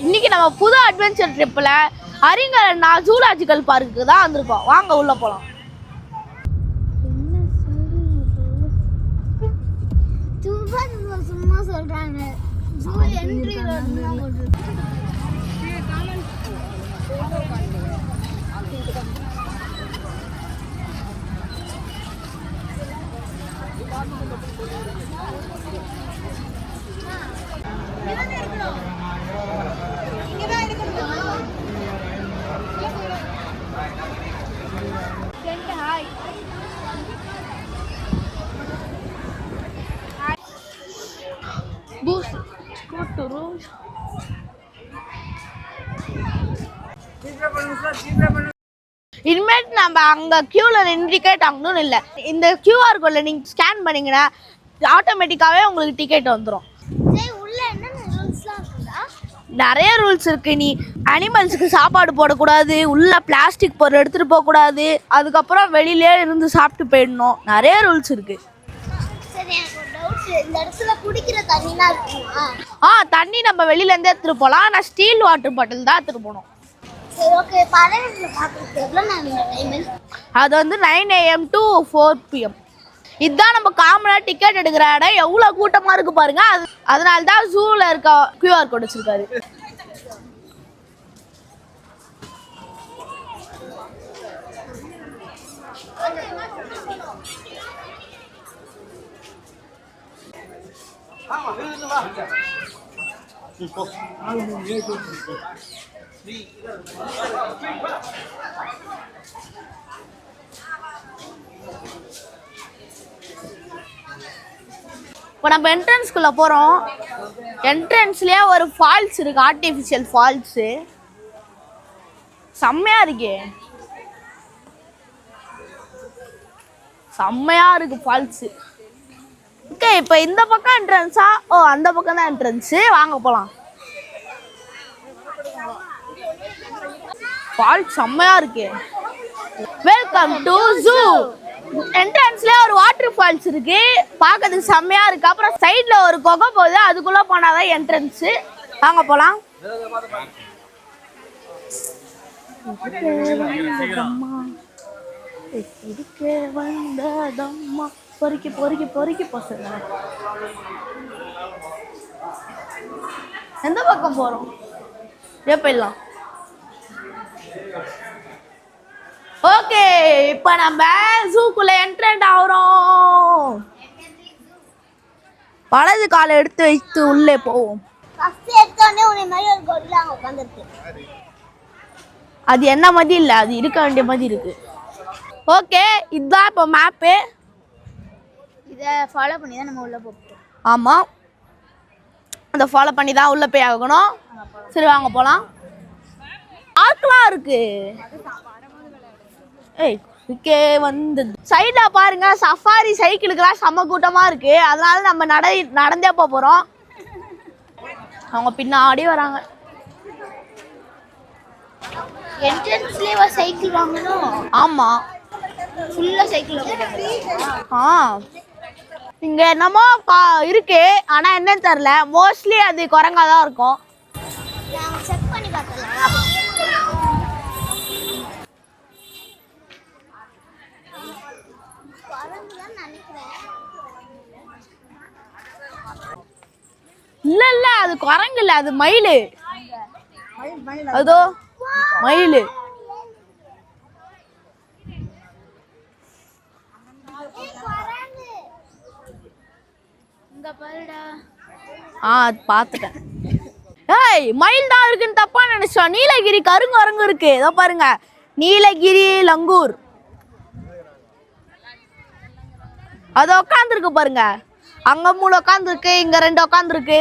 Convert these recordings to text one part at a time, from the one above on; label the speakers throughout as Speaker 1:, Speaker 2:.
Speaker 1: இன்னைக்கு நம்ம புது அட்வென்ச்சர் ட்ரிப்ல அறிஞர் ஜூலாஜிக்கல் பார்க்குக்கு தான் வந்திருக்கோம். வாங்க உள்ள போலாம்.
Speaker 2: சும்மா சொல்றாங்க. ஜூ என்ட்ரி
Speaker 1: இனிமேட்டு நம்ம அங்கே க்யூவில் நின்று டிக்கெட் வாங்கணும்னு இல்லை. இந்த கியூஆர் கோடில் நீங்கள் ஸ்கேன் பண்ணிங்கன்னா ஆட்டோமேட்டிக்காகவே உங்களுக்கு டிக்கெட் வந்துடும். நிறைய ரூல்ஸ் இருக்குது. நீ அனிமல்ஸுக்கு சாப்பாடு போடக்கூடாது, உள்ளே பிளாஸ்டிக் பொருள் எடுத்துகிட்டு போகக்கூடாது, அதுக்கப்புறம் வெளியிலே இருந்து சாப்பிட்டு போயிடணும். நிறைய ரூல்ஸ் இருக்குது. தண்ணி நம்ம வெளியிலேருந்தே எடுத்துகிட்டு போகலாம். ஆனால் ஸ்டீல் வாட்டர் பாட்டில் தான் எடுத்துகிட்டு போகணும். அது வந்து 9 AM to 4 PM. இதுதான் நம்ம காமனாக டிக்கெட் எடுக்கிற இடம். எவ்வளோ கூட்டமாக இருக்குது பாருங்க. அதனால தான் ஜூவில் இருக்க கியூஆர் கோட் வச்சிருக்காரு. இப்போ நம்ம என்ட்ரன்ஸ்குள்ளே போகிறோம். என்ட்ரன்ஸ்லேயே ஒரு ஃபால்ஸ் இருக்குது, ஆர்டிஃபிஷியல் ஃபால்ஸு. செம்மையாக இருக்கே, செம்மையாக இருக்குது ஃபால்ஸு. ஓகே, இப்போ இந்த பக்கம் என்ட்ரன்ஸா? ஓ, அந்த பக்கம் தான் என்ட்ரன்ஸு. வாங்க போகலாம். ஃபால்ஸ் செம்மையாக இருக்கு. Welcome to zoo. என்ட்ரன்ஸ்ல ஒரு வாட்டர் ஃபால்ஸ் இருக்கு, பார்க்கறதுக்கு செம்மையா இருக்கு. அப்புறம் சைட்ல ஒரு குகை போகுது, அதுக்குள்ள போனாதான் என்ட்ரன்ஸ். வாங்க போலாம். பொறுக்கி பொறுக்கி பொறுக்கி போசுங்க. எந்த பக்கம் போறோம்? போயிடலாம். ஓகே, இப்போ நம்ம ஜூக்குள்ள என்ட்ரன்ட் ஆகிறோம். வலது காலை எடுத்து வைத்து உள்ளே போவோம். அது என்ன மாதிரி இல்லை, அது இருக்க வேண்டிய மாதிரி இருக்கு. ஓகே, இதுதான் இப்போ மேப்பு.
Speaker 2: இதை ஃபாலோ பண்ணி தான் நம்ம உள்ள போகிறோம்.
Speaker 1: ஆமாம், அதை ஃபாலோ பண்ணி தான் உள்ளே போய் ஆகணும். சரி வாங்க போகலாம். பார்க்கலாம் இருக்கு. இருக்கே வந்து சைட்ல பாருங்க, சஃபாரி சைக்கிளுக்குலாம் செம்ம கூட்டமா இருக்கு. அதனால நம்ம நடந்தே போறோம். அவங்க பின்னாடி வராங்க.
Speaker 2: என்ட்ரன்ஸ்லயே சைக்கிள் வாங்கணும்.
Speaker 1: ஆமா,
Speaker 2: ஃபுல்லா சைக்கிள்.
Speaker 1: இங்க என்னமோ இருக்கு, ஆனா என்னன்னு தெரியல. மோஸ்ட்லி அது குரங்காதான் இருக்கும்.
Speaker 2: செக் பண்ணி பார்த்தலாம்.
Speaker 1: இல்ல இல்ல, அது குரங்கு இல்ல, அது மயிலு. அதோ மயிலு. பாத்துட்டேன். ஏய், மயில் தான் இருக்குன்னு தப்பா நினைச்சோம். நீலகிரி கருங்குரங்கு இருக்கு. இதோ பாருங்க, நீலகிரி லங்கூர். அது உட்காந்துருக்கு பாருங்க. அங்க 3 உட்காந்துருக்கு, இங்க 2 உட்காந்துருக்கு.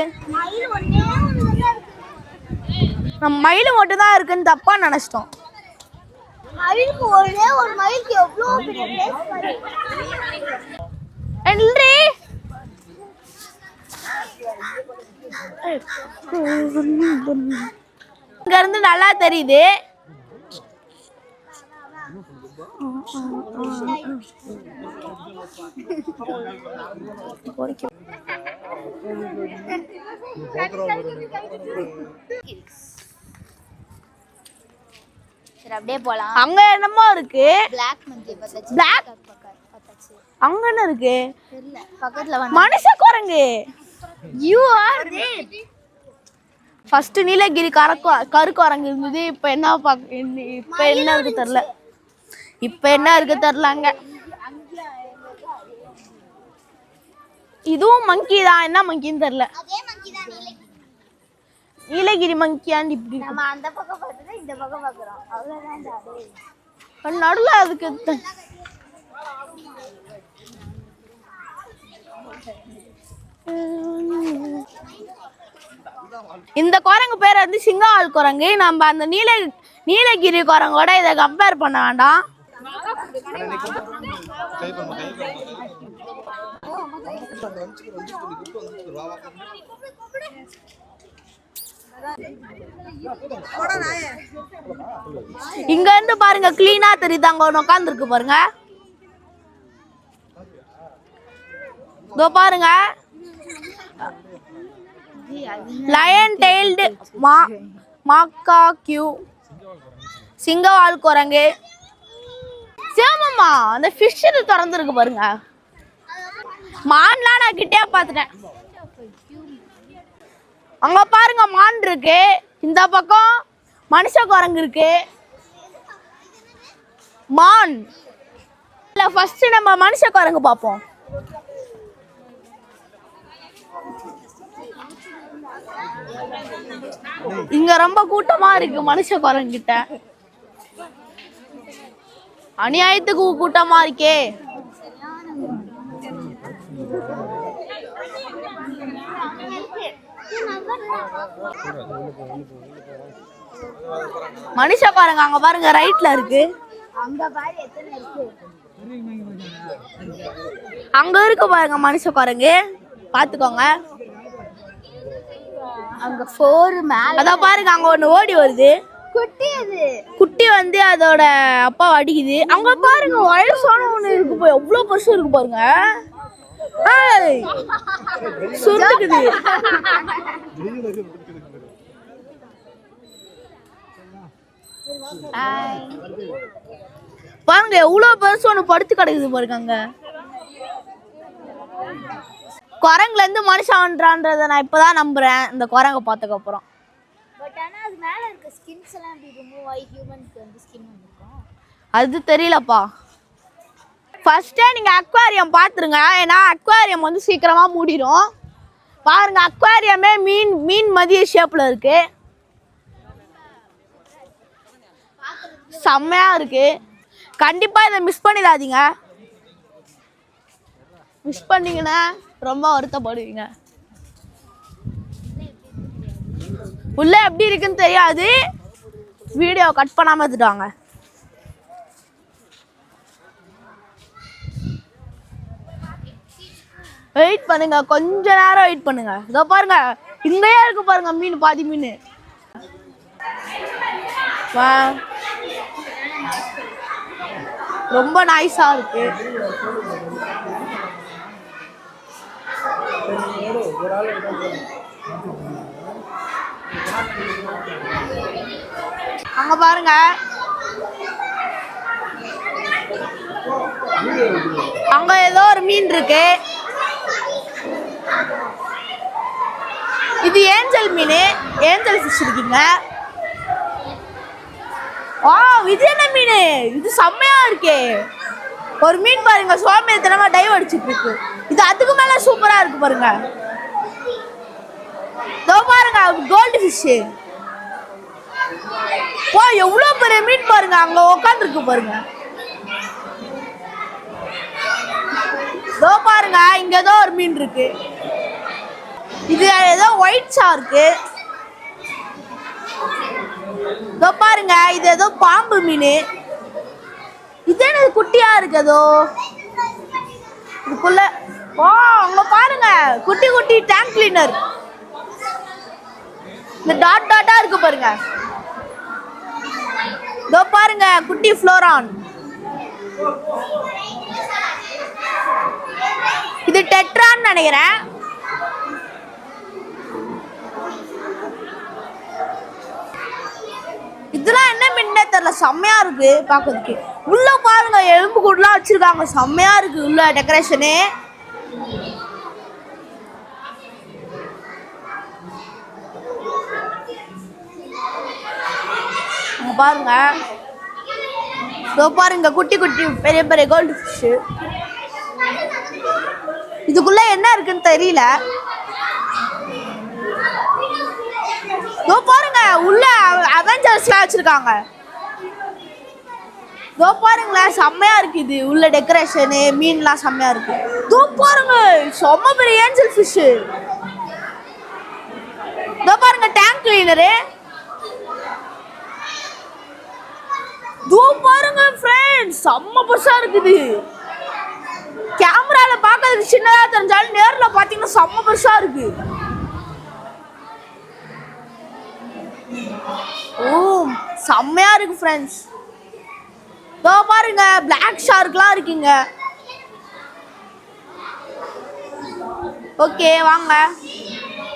Speaker 1: நம்ம மயில் மட்டும் தான் இருக்குன்னு தப்பா நினைச்சிட்டோம். இங்க இருந்து நல்லா தெரியுது.
Speaker 2: பொறிக்க சரி அப்படியே போலாம்.
Speaker 1: அங்க என்னமோ இருக்கு.
Speaker 2: Black monkey பார்த்தாச்சு.
Speaker 1: Black
Speaker 2: பார்த்தாச்சு.
Speaker 1: அங்க என்ன இருக்கு?
Speaker 2: தெரியல. பக்கத்துல வந்து
Speaker 1: மனுஷ குரங்கு. You are there. ஃபர்ஸ்ட் நீலகிரி கருக்குரங்கு இருந்தது. இப்போ என்ன இருக்கு தெரியல. இப்போ என்ன இருக்கு தெரியலங்க. இதுவும் மங்கி தான். என்ன மங்கின்னு தெரியல.
Speaker 2: அதே monkey தான்
Speaker 1: நீலகிரி மங்கியான்னு இப்படி
Speaker 2: நம்ம அந்த பக்கம் பார்த்தா இந்த பக்கம் பார்க்குறோம். அவ்வளோதான்.
Speaker 1: நடுவில் அதுக்கு இந்த குரங்கு பேர் வந்து சிங்கவால் குரங்கு. நம்ம அந்த நீலகிரி குரங்கோட இதை கம்பேர் பண்ண வேண்டாம். இங்க இருந்து பாருங்க கிளீனா தெரியுது. அங்க ஒன்று உட்காந்துருக்கு பாருங்க. இதோ பாருங்க. லயன் டெய்ல்டு மாக்காக்யூ சிங்கவால் குரங்கு. சேமம்மா அந்த ஃபிஷ் திறந்துருக்கு பாருங்க. மான்லாம் நான் கிட்டே பார்த்துட்டேன். அங்க பாருங்க மான் இருக்கு. இந்த பக்கம் மனுஷ குரங்கு இருக்கு. மான் இல்ல. ஃபர்ஸ்ட் நம்ம மனுஷ குரங்கு பார்ப்போம். இங்க ரொம்ப கூட்டமா இருக்கு மனுஷ குரங்கு கிட்ட. அநியாயத்துக்கு கூட்டமா இருக்கே. மனுஷ குரங்கு அங்க பாருங்க ரைட்ல இருக்கு. அங்க இருக்கு பாருங்க மனுஷ குரங்கு. பாத்துக்கோங்க.
Speaker 2: அங்க 4 மேல
Speaker 1: அத பாருங்க அங்க ஒண்ணு ஓடி வருது.
Speaker 2: குட்டி அது.
Speaker 1: குட்டி வந்து அதோட அப்பா அடிக்குது. அங்க பாருங்க வயசான ஒண்ணு இருக்கு. போய் எவ்வளவு பெருசு இருக்கு பாருங்க. சுருக்குது. பாருங்க எவ்வளவு பெருசு ஒண்ணு படுத்து கிடக்குது பாருங்க. அங்க குரங்குல இருந்து மனுஷன்றான்றத நான் இப்பதான் நம்புறேன் இந்த குரங்க பார்த்ததுக்கு அப்புறம்.
Speaker 2: பட் ஆனா அது மேல இருக்க ஸ்கின்ஸ் எல்லாம் அப்படி ரிமூவ் ஆகி ஹியூமனுக்கு வந்து ஸ்கின் வந்திருக்கும்.
Speaker 1: அது தெரியலப்பா. ஃபர்ஸ்டே நீங்க அக்வாரியம் பாத்துருங்க. ஏன்னா அக்வாரியம் வந்து சீக்கிரமா மூடிடும். பாருங்க அக்வாரியமே மீன் மதிய ஷேப்ல இருக்கு. செம்மையா இருக்கு. கண்டிப்பா இதை மிஸ் பண்ணிடாதீங்க. மிஸ் பண்ணீங்கன்னா ரொம்ப வருத்தப்படுவீங்க. உள்ள எப்படி இருக்குன்னு தெரியாது. வீடியோ கட் பண்ணாம எடுத்துட்டாங்க. வெயிட் பண்ணுங்க. கொஞ்ச நேரம் வெயிட் பண்ணுங்க. இதோ பாருங்க இங்கேயே இருக்கு பாருங்க மீன். பாதி மீன். ரொம்ப நைஸா இருக்கு. அங்க பாருங்க அங்க ஏதோ ஒரு மீன் இருக்கு. இது ஏஞ்சல் மீன். ஏஞ்சல் ஃபிஷ் இருக்குங்க. இது என்ன மீன்? இது செம்மையா இருக்கே. ஒரு மீன் பாருங்க சோம்பேறித்தனமா டைவ் அடிச்சுட்டு இருக்கு. இது அதுக்கு மேல சூப்பரா இருக்கு பாருங்க. இதோ பாருங்க கோல்டு ஃபிஷ். எவ்வளவு பெரிய மீன் பாருங்க. அங்க உட்கார்ந்து இருக்கு பாருங்க. இதோ பாருங்க இங்க ஏதோ ஒரு மீன் இருக்கு. இது ஏதோ ஒயிட் ஷார்க்கு. இதோ பாருங்க இது ஏதோ பாம்பு மீன். இது என்ன குட்டியா இருக்கு ஏதோ இதுக்குள்ள. அங்க பாருங்க குட்டி குட்டி டேங்க் கிளீனர். இந்த டாட் டாட்டா இருக்கு பாருங்க. இதோ பாருங்க குட்டி ஃப்ளோரான். இது டெட்ரான்னு நினைக்கிறேன். இதெல்லாம் என்ன மீன் மீனே தெரியல, செம்மையா இருக்கு பாக்கிறதுக்கு. உள்ள பாருங்க எலும்பு கூடலாம் வச்சிருக்காங்க, செம்மையா இருக்கு உள்ள டெக்கரேஷனு. பாருங்க இதோ பாருங்க குட்டி குட்டி பெரிய பெரிய கோல்டு ஃபிஷ். இதுக்குள்ள என்ன இருக்குன்னு தெரியல. இதோ பாருங்க உள்ள அவெஞ்சர்ஸ்லாம் வச்சிருக்காங்க. இதோ பாருங்களேன் செம்மையா இருக்கு இது உள்ள டெக்கரேஷனு, மீன்லாம் செம்மையா இருக்கு. இதோ பாருங்க செம்ம பெரிய ஏஞ்சல் ஃபிஷ். இதோ பாருங்க டேங்க் கிளீனரு. இதோ பாருங்க ஃப்ரெண்ட்ஸ் செம்ம பெருசா இருக்குது. கேமரால பார்க்கறதுக்கு சின்னதா தெரிஞ்சாலும் நேர்ல பாத்தீங்கன்னா செம்ம பெருசா இருக்கு. ஓ செம்மையா இருக்கு ஃப்ரெண்ட்ஸ். இதோ பாருங்க பிளாக் ஷார்க்லாம் இருக்குங்க. ஓகே வாங்க.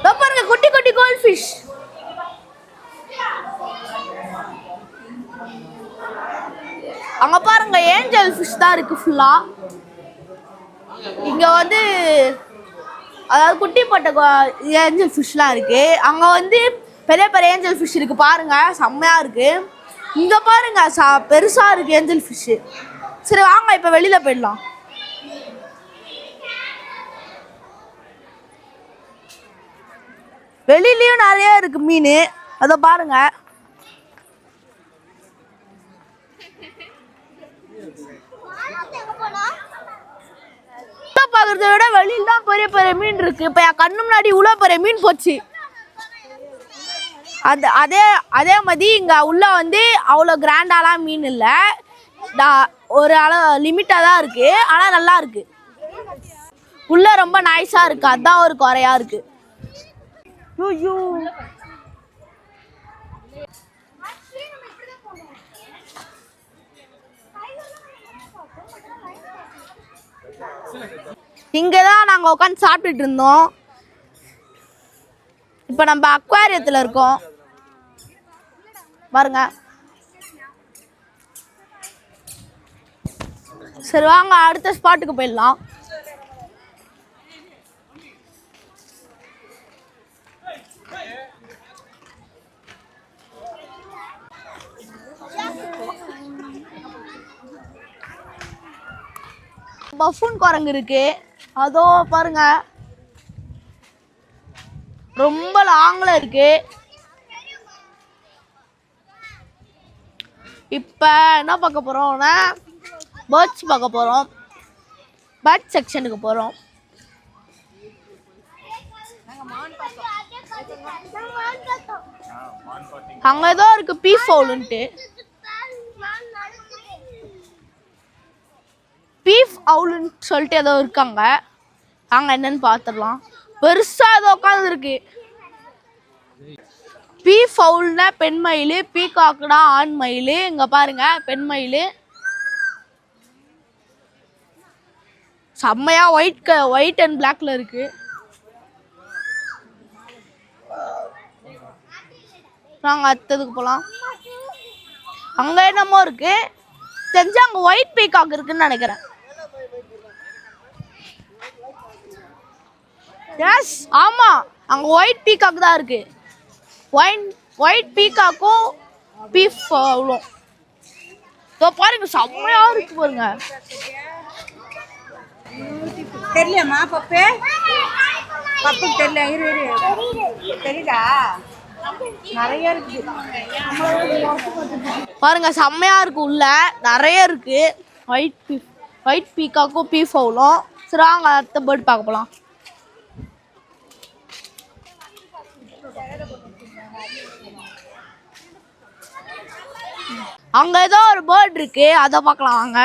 Speaker 1: இதோ பாருங்க குட்டி குட்டி கோல்ட் ஃபிஷ். அங்க பாருங்க ஏஞ்சல் ஃபிஷ் தான் இருக்கு ஃபுல்லா. இங்க வந்து அதாவது குட்டி போட்ட ஏஞ்சல் ஃபிஷ்லாம் இருக்கு. அங்க வந்து பெரிய பெரிய ஏஞ்சல் ஃபிஷ் இருக்கு பாருங்க, செம்மையா இருக்கு. இங்க பாருங்க பெருசா இருக்கு ஏஞ்சல் ஃபிஷ். சரி வாங்க இப்ப வெளியில போயிடலாம். வெளியிலயும் நிறைய இருக்கு மீன், அத பாருங்க. பாக்குறத விட வெளியில தான் பெரிய பெரிய மீன் இருக்கு. இப்ப என் கண்ணு முன்னாடி இவ்வளவு பெரிய மீன் போச்சு. அதே மாதிரி இங்க உள்ள வந்து அவ்வளவு கிராண்டாலாம் மீன் இல்ல, ஒரு அளவு லிமிட்டா தான் இருக்கு. ஆனா நல்லா இருக்கு. உள்ள ரொம்ப நைஸா இருக்கு, அதான் ஒரு குறையா இருக்கு. இங்கதான் நாங்க உட்காந்து சாப்பிட்டுட்டு இருந்தோம். இப்ப நம்ம அக்வாரியத்துல இருக்கோம் பாருங்க. சரி வாங்க அடுத்த ஸ்பாட்டுக்கு போயிடலாம். பஃபூன் குரங்கு இருக்கு, அதோ பாருங்க ரொம்ப லாங்ல இருக்கு. இப்ப என்ன பார்க்க போறோம்னா பேர்ட்ஸ் பார்க்க போறோம். பேர்ட் செக்ஷனுக்கு போறோம். அங்க ஏதோ இருக்கு பீ ஃபவுல்ன்ட்டு. பீஃப் அவுல்னு சொல்லிட்டு ஏதோ இருக்காங்க, அங்க என்னன்னு பார்த்துடலாம். பெருசா ஏதோ உட்காந்து இருக்கு. பீஃப் அவுல்னா பெண் மயில், பீகாக்னா ஆண் மயில். இங்க பாருங்க பெண் மயில் செம்மையா ஒயிட் அண்ட் பிளாக்ல இருக்கு. நாங்க அடுத்ததுக்கு போலாம். அங்க என்னமோ இருக்கு, தெரிஞ்சு அங்க ஒயிட் பீகாக் இருக்குன்னு நினைக்கிறேன். எஸ் ஆமா, அங்க ஒயிட் பீகாக் தான் இருக்கு. ஒயிட் பீகாக்கும் பீஃப் அவ்வளோ. இதோ பாருங்க செம்மையா இருக்கு பாருங்க.
Speaker 3: தெரியலமா பப்பு பப்பு தெரியல, இரு தெரியுதா? நிறைய இருக்கு
Speaker 1: பாருங்க செம்மையா இருக்கு. உள்ள நிறைய இருக்கு. ஒயிட் பீகாக்கும் பீஃப் அவ்வளோ. சரி வாங்க அடுத்த பேர்ட் பார்க்க போலாம். அங்க ஏதோ ஒரு பேர்ட் இருக்கு, அதை பார்க்கலாம் வாங்க.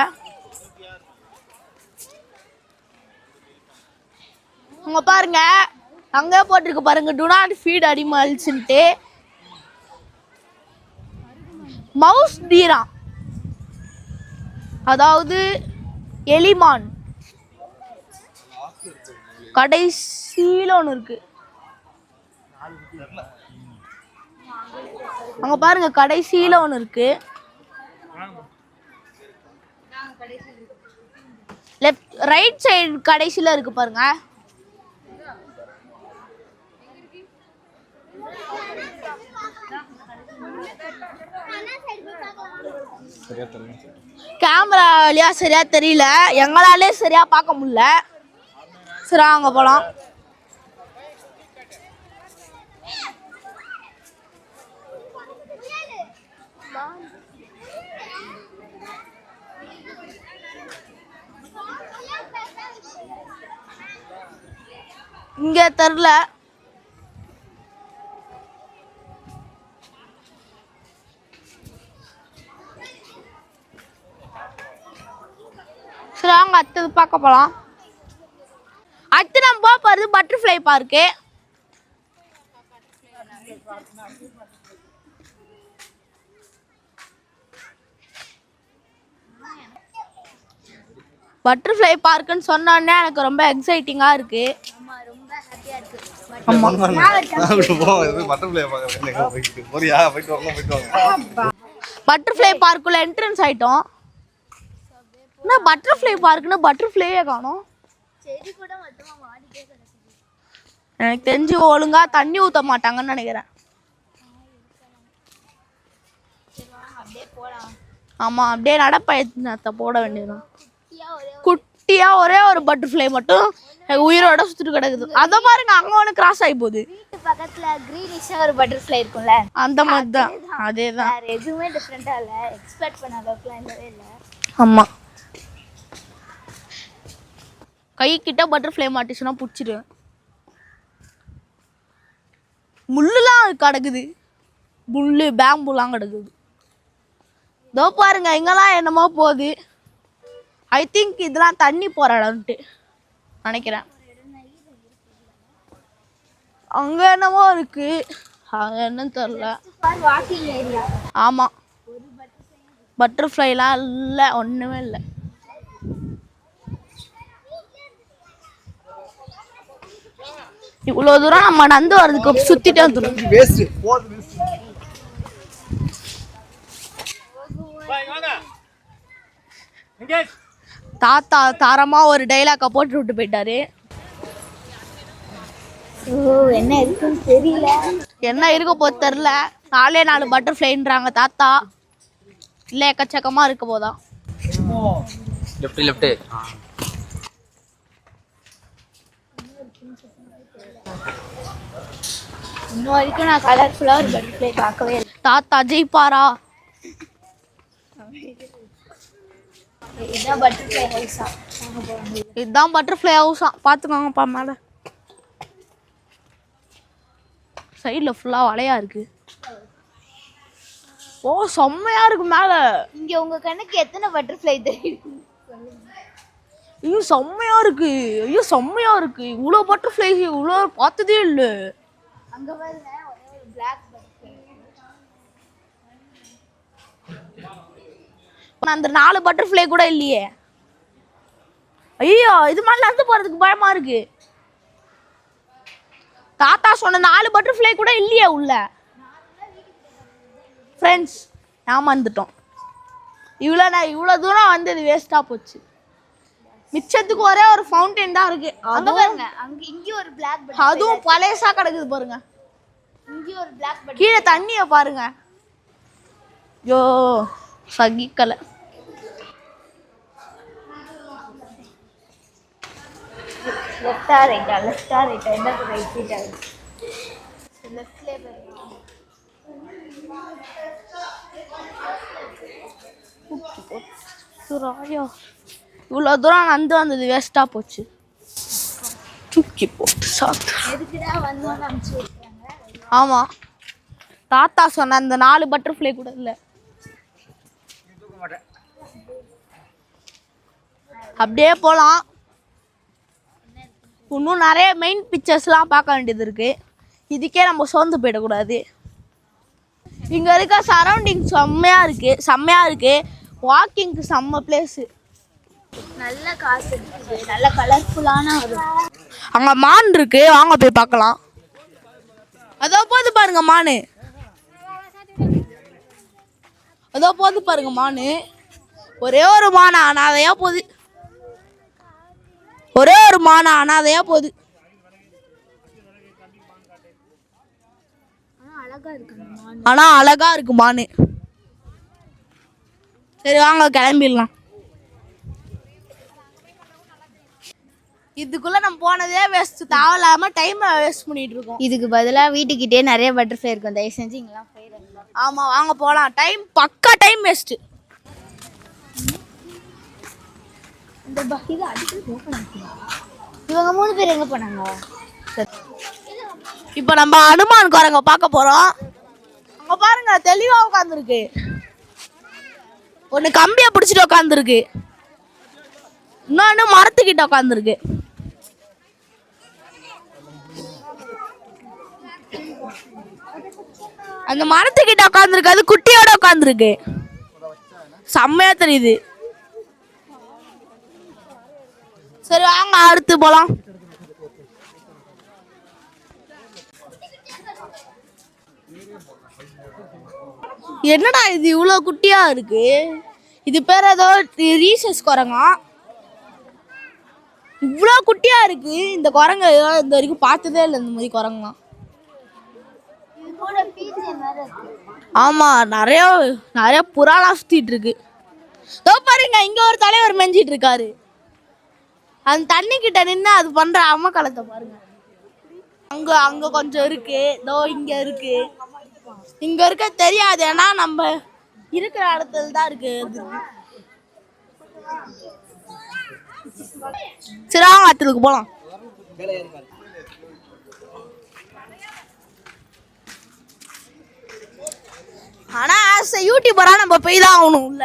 Speaker 1: அங்க பாருங்க அங்கே போட்டிருக்கு பாருங்க, to not feet அனிமல்ஸ்ன்ட்டு. Mouse Dera, அதாவது எலிமான். கடைசியில ஒன்று இருக்கு, அங்க பாருங்க கடைசியில ஒன்று இருக்கு. லெஃப்ட் ரைட் சைடு கடைசியில இருக்கு பாருங்க. கேமரா வழியா சரியா தெரியல, எங்களாலே சரியா பார்க்க முடியல. சரி அங்க போலாம். இங்க தெரியல. சரி அங்க அடுத்தது பார்க்க போலாம். அடுத்து நம்ம போறது பட்டர்ஃப்ளை பார்க்கு. பட்டர்ஃப்ளை பார்க்குன்னு சொன்னோடனே எனக்கு ரொம்ப எக்ஸைட்டிங்கா இருக்கு. பட்டர்ஃப்ளை பார்க்குள்ள என்ட்ரன்ஸ் ஆயிட்டோம். என்ன பட்டர்ஃப்ளை பார்க்குன்னு பட்டர்ஃப்ளையே காணோம். எனக்கு தெரிஞ்சு ஒழுங்கா தண்ணி ஊத்த மாட்டாங்கன்னு நினைக்கிறேன். ஆமா, அப்படியே நடப்பயணத்தை போட வேண்டியதுதான். குட்டியா ஒரே ஒரு பட்டர்ஃப்ளை மட்டும் உயிரோட சுத்திட்டு கிடக்குது. அத பாருங்க, அங்க ஒண்ணு கிராஸ் ஆகி போகுது.
Speaker 2: வீட்டு பக்கத்துல கிரீனிஷா ஒரு பட்டர்ஃப்ளை இருக்கும்ல,
Speaker 1: அந்த மாதிரி தான். அதேதான்,
Speaker 2: வேற எதுவுமே டிஃபரெண்டா இல்ல. எக்ஸ்பெக்ட் பண்ண அளவுக்குலாம் இல்லவே இல்ல.
Speaker 1: ஆமா, கை கிட்ட பட்டர்ஃப்ளை மாட்டிச்சுன்னா பிடிச்சிடுவேன். முள்ளுலாம் கிடக்குது, முள்ளு பேம்புலாம் கிடக்குது. இதோ பாருங்க, இங்கெல்லாம் என்னமோ போகுது. ஐ திங்க் இதெல்லாம் தண்ணி போற இடம்ட்டு நினைக்கிறேன். அங்க என்னமோ இருக்கு, அங்க என்னன்னு தெரியல.
Speaker 2: Walking area.
Speaker 1: ஆமா, பட்டர்ஃப்ளைலாம் இல்லை, ஒண்ணுமே இல்லை. இவ்வளவு தூரம் நம்ம நடந்து வர்றதுக்கு சுத்திட்டே வந்துடும். தாத்தா தாரமா ஒரு டைலாக போட்டு விட்டு போயிட்டாரு.
Speaker 2: என்ன இருக்குன்னு தெரியல,
Speaker 1: என்ன இருக்க போது தெரியல. 4 பட்டர்ஃப்ளைன்றாங்க தாத்தா. இல்லை எக்கச்சக்கமா இருக்க போதா.
Speaker 4: லெஃப்ட்
Speaker 2: இன்னும் வரைக்கும் நான் கலர்ஃபுல்லா ஒரு பட்டர்ஃப்ளை பார்க்கவே இல்லை.
Speaker 1: தாத்தா ஜெயிப்பாரா?
Speaker 2: இதுதான் பட்டர்ஃப்ளை ஹவுஸா?
Speaker 1: இதுதான் பட்டர்ஃப்ளை ஹவுஸா, பார்த்துக்கோங்கப்பா. மேலே சைடில் ஃபுல்லாக வலையா இருக்கு. ஓ செம்மையா இருக்கு மேலே.
Speaker 2: இங்க உங்க கண்ணுக்கு எத்தனை பட்டர்ஃப்ளை தெரியும்?
Speaker 1: ஐயோ செம்மையா இருக்கு, ஐயோ செம்மையா இருக்கு. இவ்வளோ பட்டர்ஃப்ளை இவ்வளோ பார்த்ததே இல்லை.
Speaker 2: அங்க பாருங்க, ஒரே ஒரு பிளாக் பட்டர்ஃப்ளை.
Speaker 1: அந்த 4 பட்டர்ஃப்ளை கூட இல்லையே. ஐயோ இது மாதிரி நடந்து போறதுக்கு பயமா இருக்கு. தாத்தா சொன்ன 4 பட்டர்ஃப்ளை கூட இல்லையே உள்ள. ஃப்ரெண்ட்ஸ் ஏமாந்துட்டோம். இவ்வளோ தூரம் வந்தது வேஸ்டா போச்சு. மிச்சத்துக்கு ஒரே ஒரு ஃபவுண்டைன் தான் இருக்கு.
Speaker 2: அங்க பாருங்க, அங்க இங்க ஒரு பிளாக் பட்டர்ஃப்ளை,
Speaker 1: அதுவும் பழையசா கிடக்குது பாருங்க.
Speaker 2: இங்க ஒரு பிளாக் பட்டர்ஃப்ளை.
Speaker 1: கீழே தண்ணிய பாருங்க. ஐயோ சகிக்கல.
Speaker 2: லெஃப்டா ரைட்டா என்ன ரைட் சைடா? லெஃப்ட்ல பாருங்க.
Speaker 1: இவ்வளோ தூரம் நடந்து வந்தது வேஸ்டா போச்சு. தூக்கி போட்டு சாப்பிட்டு
Speaker 2: எதுக்குடா வந்தோம்னு அனுப்பிச்சு விட்டுறாங்க.
Speaker 1: ஆமா, தாத்தா சொன்ன அந்த 4 பட்டர்ஃப்ளை கூட இல்லை. அப்படியே போகலாம். இன்னும் நிறைய மெயின் பிக்சர்ஸ்லாம் பார்க்க வேண்டியது இருக்கு. இதுக்கே நம்ம சோர்ந்து போயிடக்கூடாது. இங்கே இருக்க சரௌண்டிங் செம்மையா இருக்கு. வாக்கிங்க்கு செம்ம பிளேஸு.
Speaker 2: நல்ல காசு இருக்குது, நல்ல கலர்ஃபுல்லான ஒரு.
Speaker 1: அங்கே மான் இருக்கு, வாங்க போய் பார்க்கலாம். அதோ போது பாருங்க மானு, அதோ அதோ போது பாருங்க மானு. ஒரே ஒரு மானை அனாதையா போகுது. ஒரே ஒரு மானை அனாதையா போகுது. ஆனா அழகா இருக்கு மானு. சரி வாங்க கிளம்பிடலாம். இதுக்குள்ள நம்ம போனதே வேஸ்ட். தேவையில்லாம டைம் வேஸ்ட் பண்ணிட்டு இருக்கோம்.
Speaker 2: இதுக்கு பதிலா வீட்டுக்கிட்டே நிறைய பட்டர்ஃப்ளை இருக்கும். தயவு செஞ்சு இங்கெல்லாம் போயிடுங்க.
Speaker 1: ஆமா வாங்க போலாம். டைம் பக்கா டைம் வேஸ்ட்.
Speaker 2: இந்த இது அடிக்கடி இவங்க 3 பேர் எங்க போனாங்க?
Speaker 1: இப்ப நம்ம அனுமான் குரங்க பார்க்க போறோம். அங்க பாருங்க தெளிவா உட்காந்துருக்கு. ஒண்ணு கம்பிய பிடிச்சிட்டு உட்காந்துருக்கு, இன்னொன்னு மரத்துக்கிட்ட உட்காந்துருக்கு. அந்த மரத்துக்கிட்ட உட்காந்துருக்கு, அது குட்டியோட உட்காந்துருக்கு. செம்மையா தெரியுது. சரி வாங்க அடுத்து போலாம். என்னடா இது இவ்வளவு குட்டியா இருக்கு? இது பேர் ஏதோ ரீசஸ் குரங்கா. இவ்வளோ குட்டியா இருக்கு இந்த குரங்கு. இந்த வரைக்கும் பார்த்ததே இல்லை இந்த மாதிரி குரங்குலாம். ஆமா நிறைய நிறைய புறாலாம் சுத்திட்டு இருக்கு. பாருங்க இங்க ஒரு தலைவர் மெஞ்சிட்டு இருக்காரு. அந்த தண்ணி கிட்ட நின்று அது பண்ற அம்மக்களத்தை பாருங்க. அங்க அங்க கொஞ்சம் இருக்கு, இதோ இங்க இருக்கு. இங்க இருக்க தெரியாது, ஏன்னா நம்ம இருக்கிற இடத்துல தான் இருக்கு. சரி வாங்க ஆத்துக்கு போலாம். ஆனா ஆஸ் யூடியூபரா நம்ம போய் தான் ஆகணும் உள்ள,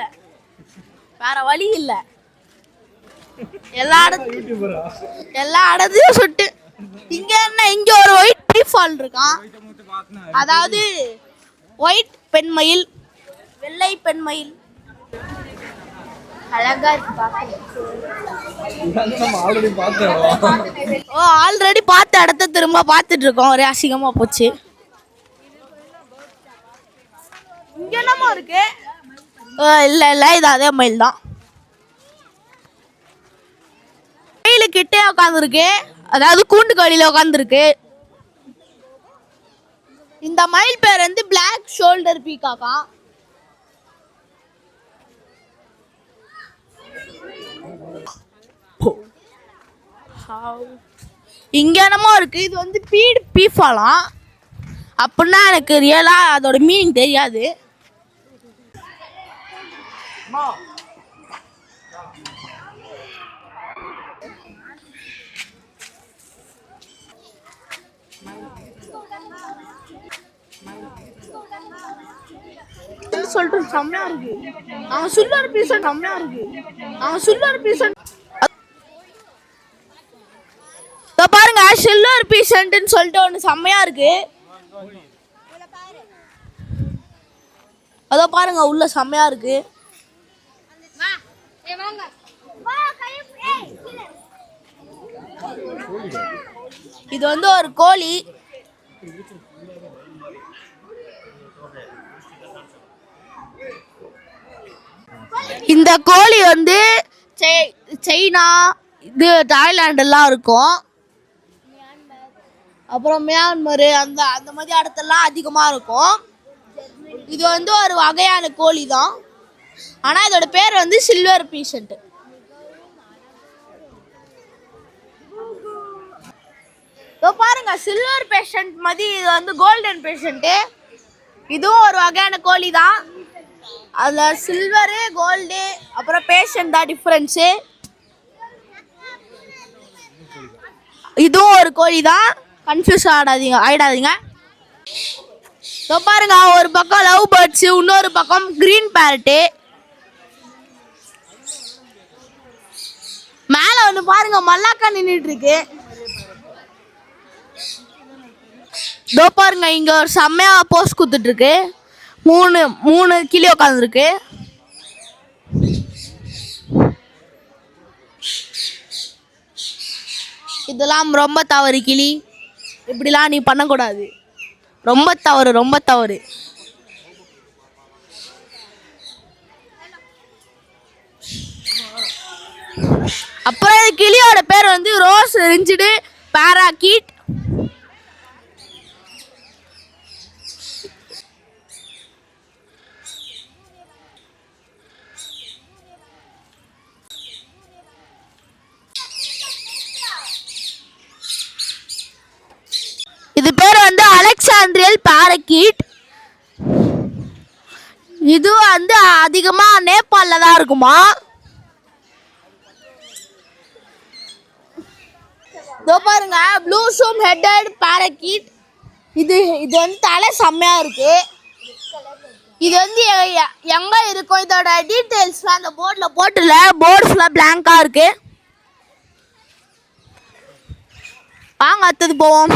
Speaker 1: வேற வழி இல்ல. எல்லா இடத்தையும் சுட்டு. இங்க என்ன, இங்க ஒரு ஒயிட் பீஃபால் இருக்கான். அதாவது ஒயிட் பெண்மயில், வெள்ளை பெண்மயில்.
Speaker 2: அழகா இருக்கு
Speaker 1: ஆல்ரெடி பார்த்த இடத்த திரும்ப பார்த்துட்டு இருக்கோம். ஒரே அசிங்கமா போச்சு. இங்க என்னமா இருக்கு? இல்ல இல்ல இது அதே மயில் தான். மயிலு கிட்டே உட்காந்துருக்கு, அதாவது கூண்டு கடியில உட்காந்துருக்கு. இந்த மயில் பேர் வந்து பிளாக் ஷோல்டர் பீகாக்கா. இங்க என்னமோ இருக்கு. இது வந்து பீடு பீஃபாலாம். அப்படின்னா எனக்கு ரியலா அதோட மீனிங் தெரியாது. சொல்லிட்டு செம்மையா இருக்கு. சில்வர் பீஸ் செம்மையா இருக்கு. சில்வர் பீஸ் பாருங்க, சில்வர் பீசன்ட்னு சொல்லிட்டு ஒன்று செம்மையா இருக்கு. அதோ பாருங்க உள்ள செம்மையா இருக்கு. இது வந்து ஒரு கோழி. இந்த கோழி வந்து சைனா, இது தாய்லாந்து எல்லாம் இருக்கும். அப்புறம் மியான்மர் அந்த அந்த மாதிரி இடத்துலலாம் அதிகமா இருக்கும். இது வந்து ஒரு வகையான கோழி தான். ஆனா இதோட பேர் வந்து சில்வர் பீசன்ட். பாருங்க சில்வர் பேஷண்ட் மாதிரி இது வந்து கோல்டன் பேஷண்ட். இதுவும் ஒரு வகையான கோழி தான். அதுல சில்வரு கோல்டு அப்புறம் பேஷண்ட் தான் டிஃபரன்ஸு. இதுவும் ஒரு கோழி தான், கன்ஃபியூஸ் ஆயிடாதீங்க. பாருங்க ஒரு பக்கம் லவ் பேர்ட்ஸ், இன்னொரு பக்கம் கிரீன் பேரட்டு. மேல ஒண்ணு பாருங்க மல்லாக்கா நின்றுட்டு இருக்கு. பாருங்க இங்க ஒரு செம்மையா போஸ் குத்துட்டு இருக்கு. மூணு கிளி உட்காந்துருக்கு. இதெல்லாம் ரொம்ப தவறு கிளி. இப்படிலாம் நீ பண்ணக்கூடாது. ரொம்ப தவறு, ரொம்ப தவறு. அப்புறம் கிளியோட பேர் வந்து ரோஸ் ரிஞ்சுடு பாராக்கீட். இது பேர் வந்து அலெக்சாண்ட்ரியல் பாராக்கீட். இது வந்து அதிகமா நேபாளில் தான் இருக்குமா. இதோ பாருங்க, ப்ளூ ஷூம் ஹெட்டட் பாராக்கீட். இது வந்து தலை செம்மையா இருக்கு. இது வந்து எங்க இருக்கும், இதோட டீட்டெயில்ஸ்லாம் அந்த போர்டில் போட்டுல, போர்டு ஃபுல்லாக பிளாங்கா இருக்கு. வாங்க அடுத்தது போவோம்.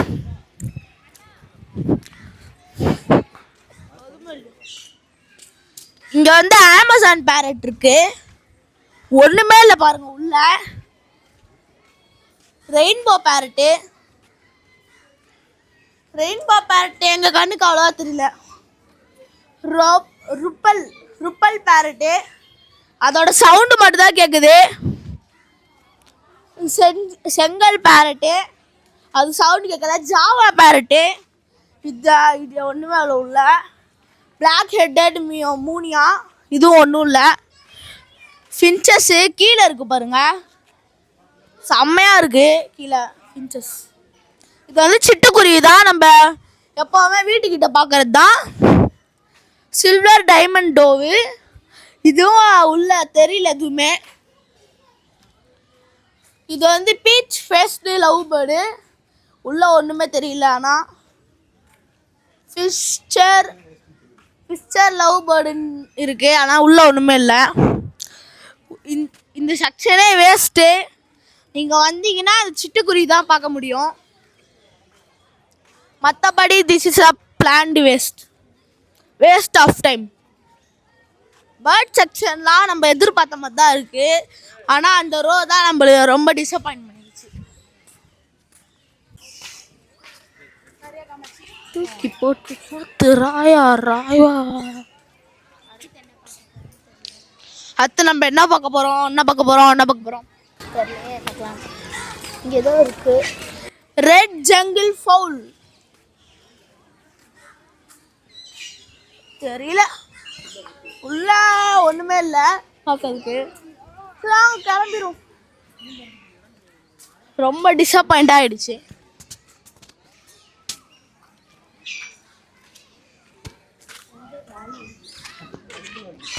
Speaker 1: இங்க வந்து அமேசான் பேரட் இருக்கு. ஒண்ணுமே இல்லை பாருங்க உள்ள. ரெயின்போ பேரட்டு எங்க கண்ணுக்கு அவ்வளோவா தெரியல. ருப்பல் பேரட்டு அதோட சவுண்டு மட்டும் தான் கேட்குது. செங்கல் பேரட்டு அது சவுண்டு கேட்கல. ஜாவா பேரட்டு இது ஒன்றுமே அவ்வளோ உள்ள. பிளாக் ஹெட்டட் மூனியா இதுவும் ஒன்றும் இல்லை. ஃபின்ச்சஸ்ஸு கீழே இருக்கு பாருங்க, செம்மையாக இருக்கு கீழே ஃபின்ச்சஸ். இது வந்து சிட்டுக்குருவி தான், நம்ம எப்போவுமே வீட்டுக்கிட்ட பார்க்கறது தான். சில்வர் டைமண்ட் டோவு இதுவும் உள்ள தெரியல எதுவுமே. இது வந்து பீச் ஃபேஸ்டு லவ் பேர்டு, உள்ள ஒன்றுமே தெரியல. ஆனால் ஃபிஷர் லவ் பேர்டுன்னு இருக்கு, ஆனால் உள்ள ஒன்றுமே இல்லை. இந்த செக்ஷனே வேஸ்ட்டு. நீங்கள் வந்தீங்கன்னா அது சிட்டுக்குருவி தான் பார்க்க முடியும். மற்றபடி this is a planned waste of time. Bird செக்ஷன்லாம் நம்ம எதிர்பார்த்த மாதிரி தான் இருக்குது. ஆனால் அந்த ரோ தான் நம்மளுக்கு ரொம்ப டிசப்பாயின்ட் பண்ணிடுச்சு. தூக்கி போட்டு ராயா. அடுத்து நம்ம என்ன பார்க்க போகிறோம்?
Speaker 2: இங்கே ஏதோ இருக்கு.
Speaker 1: ரெட் ஜங்கிள் ஃபவுல் தெரியல, உள்ள ஒண்ணுமே இல்லை பார்க்கறதுக்கு. கிளம்பிடும். ரொம்ப டிசப்பாயிண்ட் ஆயிடுச்சு.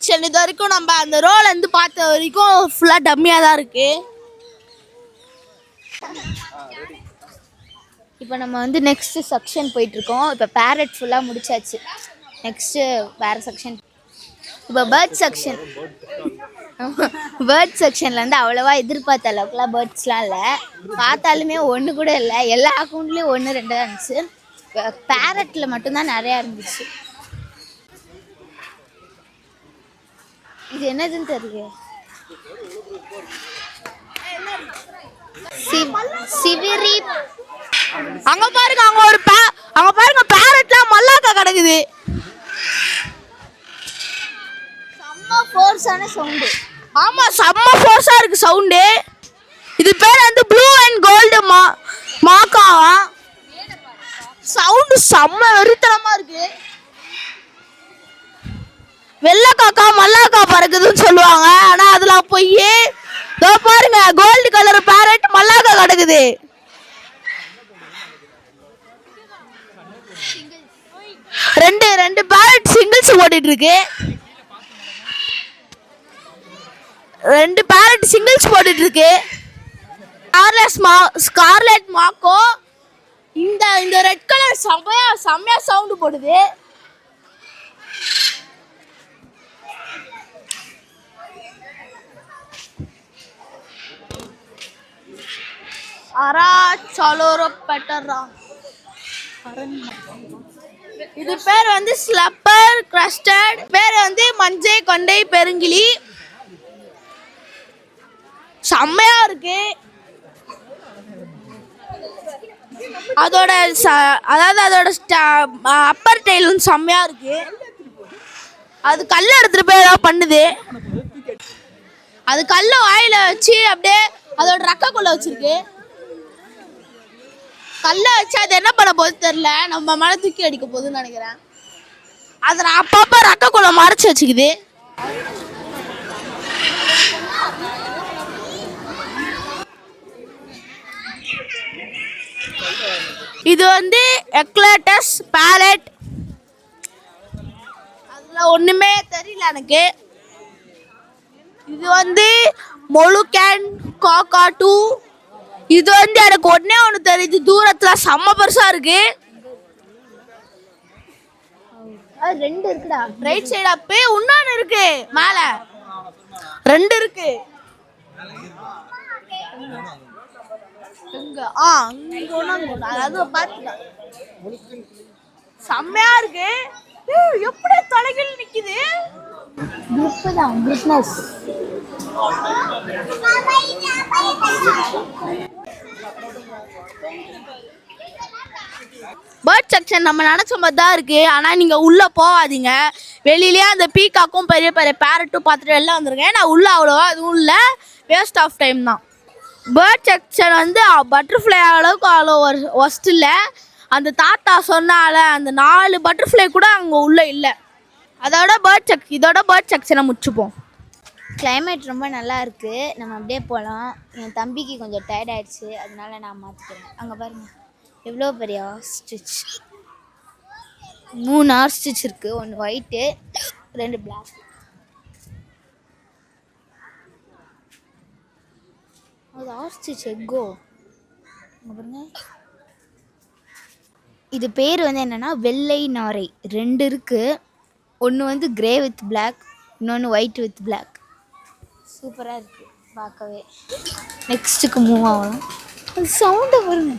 Speaker 1: சரி, இது வரைக்கும் நம்ம அந்த ரோல இருந்து பார்த்த வரைக்கும் ஃபுல்லா டம்மியா தான் இருக்கு.
Speaker 2: இப்போ நம்ம வந்து நெக்ஸ்ட் செக்ஷன் போயிட்டுருக்கோம். இப்போ பேரட் ஃபுல்லாக முடிச்சாச்சு. நெக்ஸ்ட்டு வேறு செக்ஷன். இப்போ பேர்ட் செக்ஷனில் வந்து அவ்வளோவா எதிர்பார்த்த அளவுக்குலாம் பேர்ட்ஸ்லாம் இல்லை. பார்த்தாலுமே ஒன்று கூட இல்லை. எல்லா அக்கௌண்ட்லேயும் 1 2 தான் இருந்துச்சு. பேரட்டில் மட்டும்தான் நிறையா இருந்துச்சு. இது என்னதுன்னு தெரியல. சிவிரி.
Speaker 1: அங்க பாருங்க, அங்க பாருங்க பேரட்லாம் மல்லாக்கா கிடக்குது.
Speaker 2: செம்ம ஃபோர்ஸான சவுண்டு.
Speaker 1: ஆமா, செம்ம ஃபோர்ஸா இருக்கு சவுண்டு. இது பேர் வந்து ப்ளூ அண்ட் கோல்டு மாக்காவா. சவுண்டு செம்ம வெறித்தனமா இருக்கு. வெள்ளை காக்கா மல்லாக்கா பறக்குதுன்னு சொல்லுவாங்க, ஆனா அதுல போய் இதோ பாருங்க, கோல்டு கலர் பேரட் மல்லாக்கா கிடக்குது. ரெண்டு பேரட் சிங்கிள்ஸ் ஓடிட்டு இருக்கு. 2 பேரட் சிங்கிள்ஸ் போட்டுட்டு இருக்கு. ஸ்கார்லெட் மாக்கோ இந்த ரெட் கலர் செம்மையா சவுண்டு போடுது. இது பேர் வந்து ஸ்லப்பர் கிரஸ்டட். பேர் வந்து மஞ்சை கொண்டை பெருங்கிளி. செம்மையா இருக்கு. அதோட அப்பர் டெயிலும் செம்மையா இருக்கு. அது கல்ல எடுத்துட்டு போய் ஏதாவது பண்ணுது. அது கல்ல வாயில வச்சு அப்படியே அதோட ரக்கக்குள்ள வச்சிருக்கு. கல்ல வச்சு அது என்ன பண்ண போகுது தெரியல, நம்ம மேல தூக்கி அடிக்க போகுதுன்னு நினைக்கிறேன். அதை அப்பப்ப ரக்கக்குள்ள மறைச்சு வச்சுக்குது. இது வந்து எக்லட்டஸ் பேரட். அதுல ஒண்ணுமே தெரியல எனக்கு. இது வந்து மொலுகேன் காக்காட்டு. இது வந்து எனக்கு ஒன்னே ஒன்று தெரியுது, தூரத்துல செம்ம பெருசா இருக்கு.
Speaker 2: ரெண்டு இருக்குடா.
Speaker 1: ரைட் சைடு அப்பே இன்னொன்னு இருக்கு, மேல ரெண்டு இருக்கு. இங்க இங்க ஒண்ணு, அதாவது பாத்துக்கலாம். செம்மையா இருக்கு. எப்படி தலைகள் நிக்குது.
Speaker 2: குரூப் தான், பிசினஸ்.
Speaker 1: பேர்ட் செக்ஷன் நம்ம நினச்ச மாதிரி தான் இருக்குது. ஆனால் நீங்கள் உள்ளே போகாதீங்க. வெளியிலேயே அந்த பீக்காக்கும் பெரிய பெரிய பேரட்டும் பார்த்துட்டு எல்லாம் வந்துருங்க. ஏன்னா உள்ளே அவ்வளோவா அதுவும் இல்லை, வேஸ்ட் ஆஃப் டைம் தான். பேர்ட் செக்ஷன் வந்து பட்டர்ஃப்ளை அளவுக்கு அவ்வளோ ஒஸ்ட் இல்லை. அந்த தாத்தா சொன்னால அந்த 4 பட்டர்ஃப்ளை கூட அங்கே உள்ளே இல்லை. இதோட பேர்ட் செக்ஷனை முடிச்சுப்போம்.
Speaker 2: கிளைமேட் ரொம்ப நல்லா இருக்குது, நம்ம அப்படியே போகலாம். என் தம்பிக்கு கொஞ்சம் டயர்ட் ஆயிடுச்சு, அதனால நான் மாற்றிக்கிறேன். அங்கே பாருங்க எவ்வளோ பெரிய ஆஸ்ட்ரிச். 3 ஆஸ்ட்ரிச் இருக்குது, 1 ஒயிட்டு 2 பிளாக். அது ஆஸ்ட்ரிச் எக்கோ. அங்கே பாருங்க. இது பேர் வந்து என்னென்னா வெள்ளை நாரை. 2 இருக்குது. ஒன்று வந்து கிரே வித் பிளாக், இன்னொன்று ஒயிட் வித் பிளாக். சூப்பராக இருக்குது பார்க்கவே. நெக்ஸ்ட்டுக்கு மூவ் ஆகணும். அது சவுண்டை பாருங்க,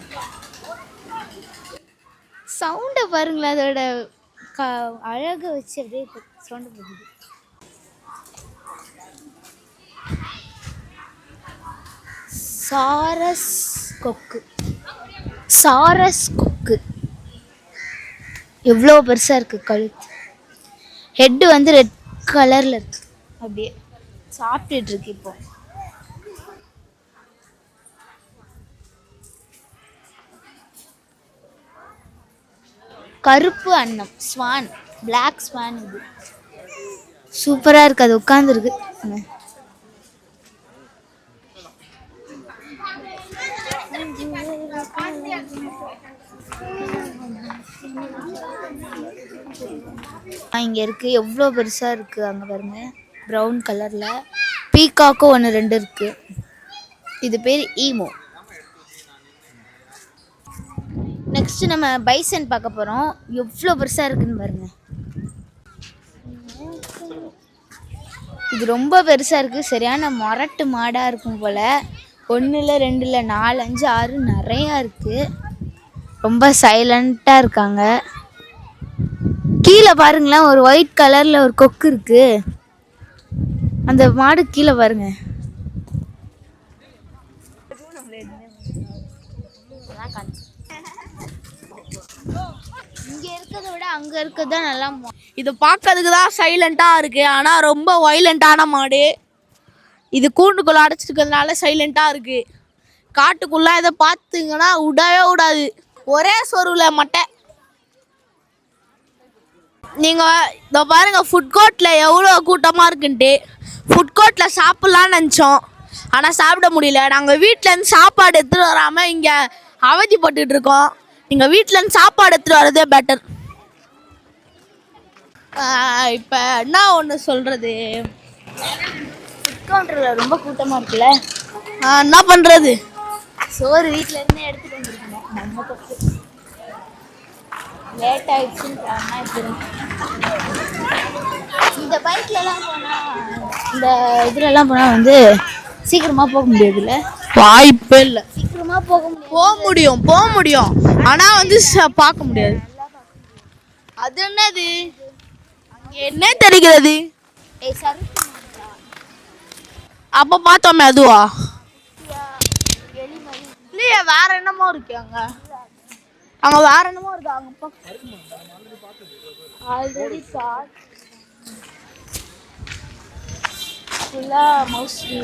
Speaker 2: சவுண்டை பாருங்களேன். அதோட அழகை வச்சு அப்படியே சவுண்டு போகுது. சாரஸ் கொக்கு எவ்வளோ பெருசாக இருக்குது கழுத்து. ஹெட்டு வந்து ரெட் கலரில் இருக்கு, அப்படியே சாப்பிட்டுட்டு இருக்கு. இப்போ கருப்பு அன்னம் ஸ்வான், பிளாக் ஸ்வான். இது சூப்பராக இருக்குது, அது உட்காந்துருக்கு. இங்கே இருக்குது, எவ்வளோ பெருசாக இருக்குது. அங்கே பாருங்க, ப்ரௌன் கலரில். பீகாக்கும் 1 2 இருக்குது. இது பேர் ஈமோ. நெக்ஸ்ட்டு நம்ம பைசன் பார்க்க போகிறோம். எவ்வளோ பெருசாக இருக்குதுன்னு பாருங்க. இது ரொம்ப பெருசாக இருக்குது, சரியான மொரட்டு மாடாக இருக்கும் போல். 1 இல்லை 2 இல்லை 4 5 6 நிறையா இருக்குது. ரொம்ப சைலண்ட்டாக இருக்காங்க. கீழே பாருங்களேன், ஒரு ஒயிட் கலரில் ஒரு கொக்கு இருக்குது. அந்த மாடு கீழே பாருங்க. இங்கே இருக்கிறத விட அங்கே இருக்கிறது தான் நல்லா.
Speaker 1: இது பார்க்கறதுக்கு தான் சைலண்ட்டாக இருக்குது, ஆனால் ரொம்ப வைலண்ட்டான மாடு. இது கூண்டுக்குள்ளே அடைச்சிருக்கிறதுனால சைலண்ட்டாக இருக்குது. காட்டுக்குள்ளே இதை பார்த்துங்கன்னா விடவே விடாது, ஒரே சொருவில் மட்டை. நீங்கள் இதோ பாருங்கள், ஃபுட் கோர்ட்டில் எவ்வளோ கூட்டமாக இருக்குன்ட்டு. ஃபுட் கோர்ட்டில் சாப்பிட்லான்னு நினச்சோம், ஆனால் சாப்பிட முடியல. நாங்கள் வீட்டிலேருந்து சாப்பாடு எடுத்துகிட்டு வராமல் இங்கே அவதிப்பட்டுட்டு இருக்கோம். நீங்கள் வீட்டிலேருந்து சாப்பாடு எடுத்துகிட்டு வரதே பெட்டர். இப்போ என்ன ஒன்று சொல்கிறது,
Speaker 2: ஃபுட் கவுண்டரில் ரொம்ப கூட்டமாக இருக்குல்ல.
Speaker 1: என்ன பண்ணுறது,
Speaker 2: சோறு வீட்டிலேருந்தே எடுத்துகிட்டு வந்துருக்கணும். நம்ம தப்பு, லேட் ஆகிடுச்சுன்னு. இந்த பைக்லலாம் போனால், இந்த இதுலலாம் போனால் வந்து சீக்கிரமாக போக முடியாதுல்ல.
Speaker 1: வாய்ப்பே இல்லை.
Speaker 2: சீக்கிரமாக போக
Speaker 1: முடியும் ஆனால் வந்து பார்க்க முடியாது. அது என்னது, என்ன தெரிகிறது. அப்போ பார்த்தோமே அதுவா? இல்லையா, வேற என்னமோ இருக்கு அங்க வேற என்னமோ இருக்கு. அங்க ஆல்ரெடி ஃபுல்லாக மோஸ்ட்லி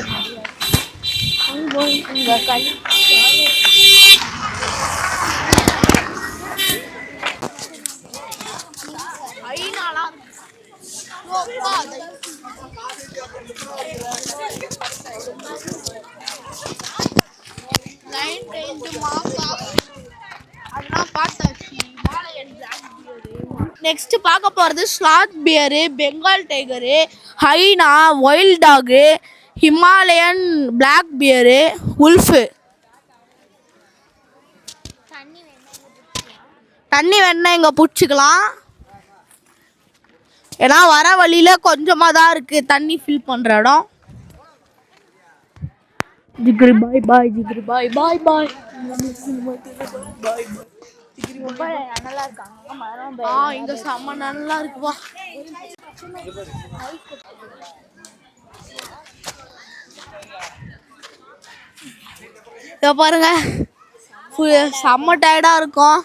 Speaker 1: இங்கே களி ஐநாலாம் நெக்ஸ்ட் பார்க்க போகிறது sloth bear, Bengal tiger, hyena, wild dog, Himalayan black bear, wolf. தண்ணி வேணா இங்கே பிடிச்சிக்கலாம். ஏன்னா வர வழியில் கொஞ்சமாக தான் இருக்குது தண்ணி ஃபில் பண்ணுற இடம். ஜிகிரி பாய் பாய், ஜிகிரி பாய் பாய் பாய்.
Speaker 2: நல்லா இருக்காங்க மரம்.
Speaker 1: இங்க செம்ம நல்லா இருக்குவா. இதை பாருங்க, செம்ம டயர்டா இருக்கும்,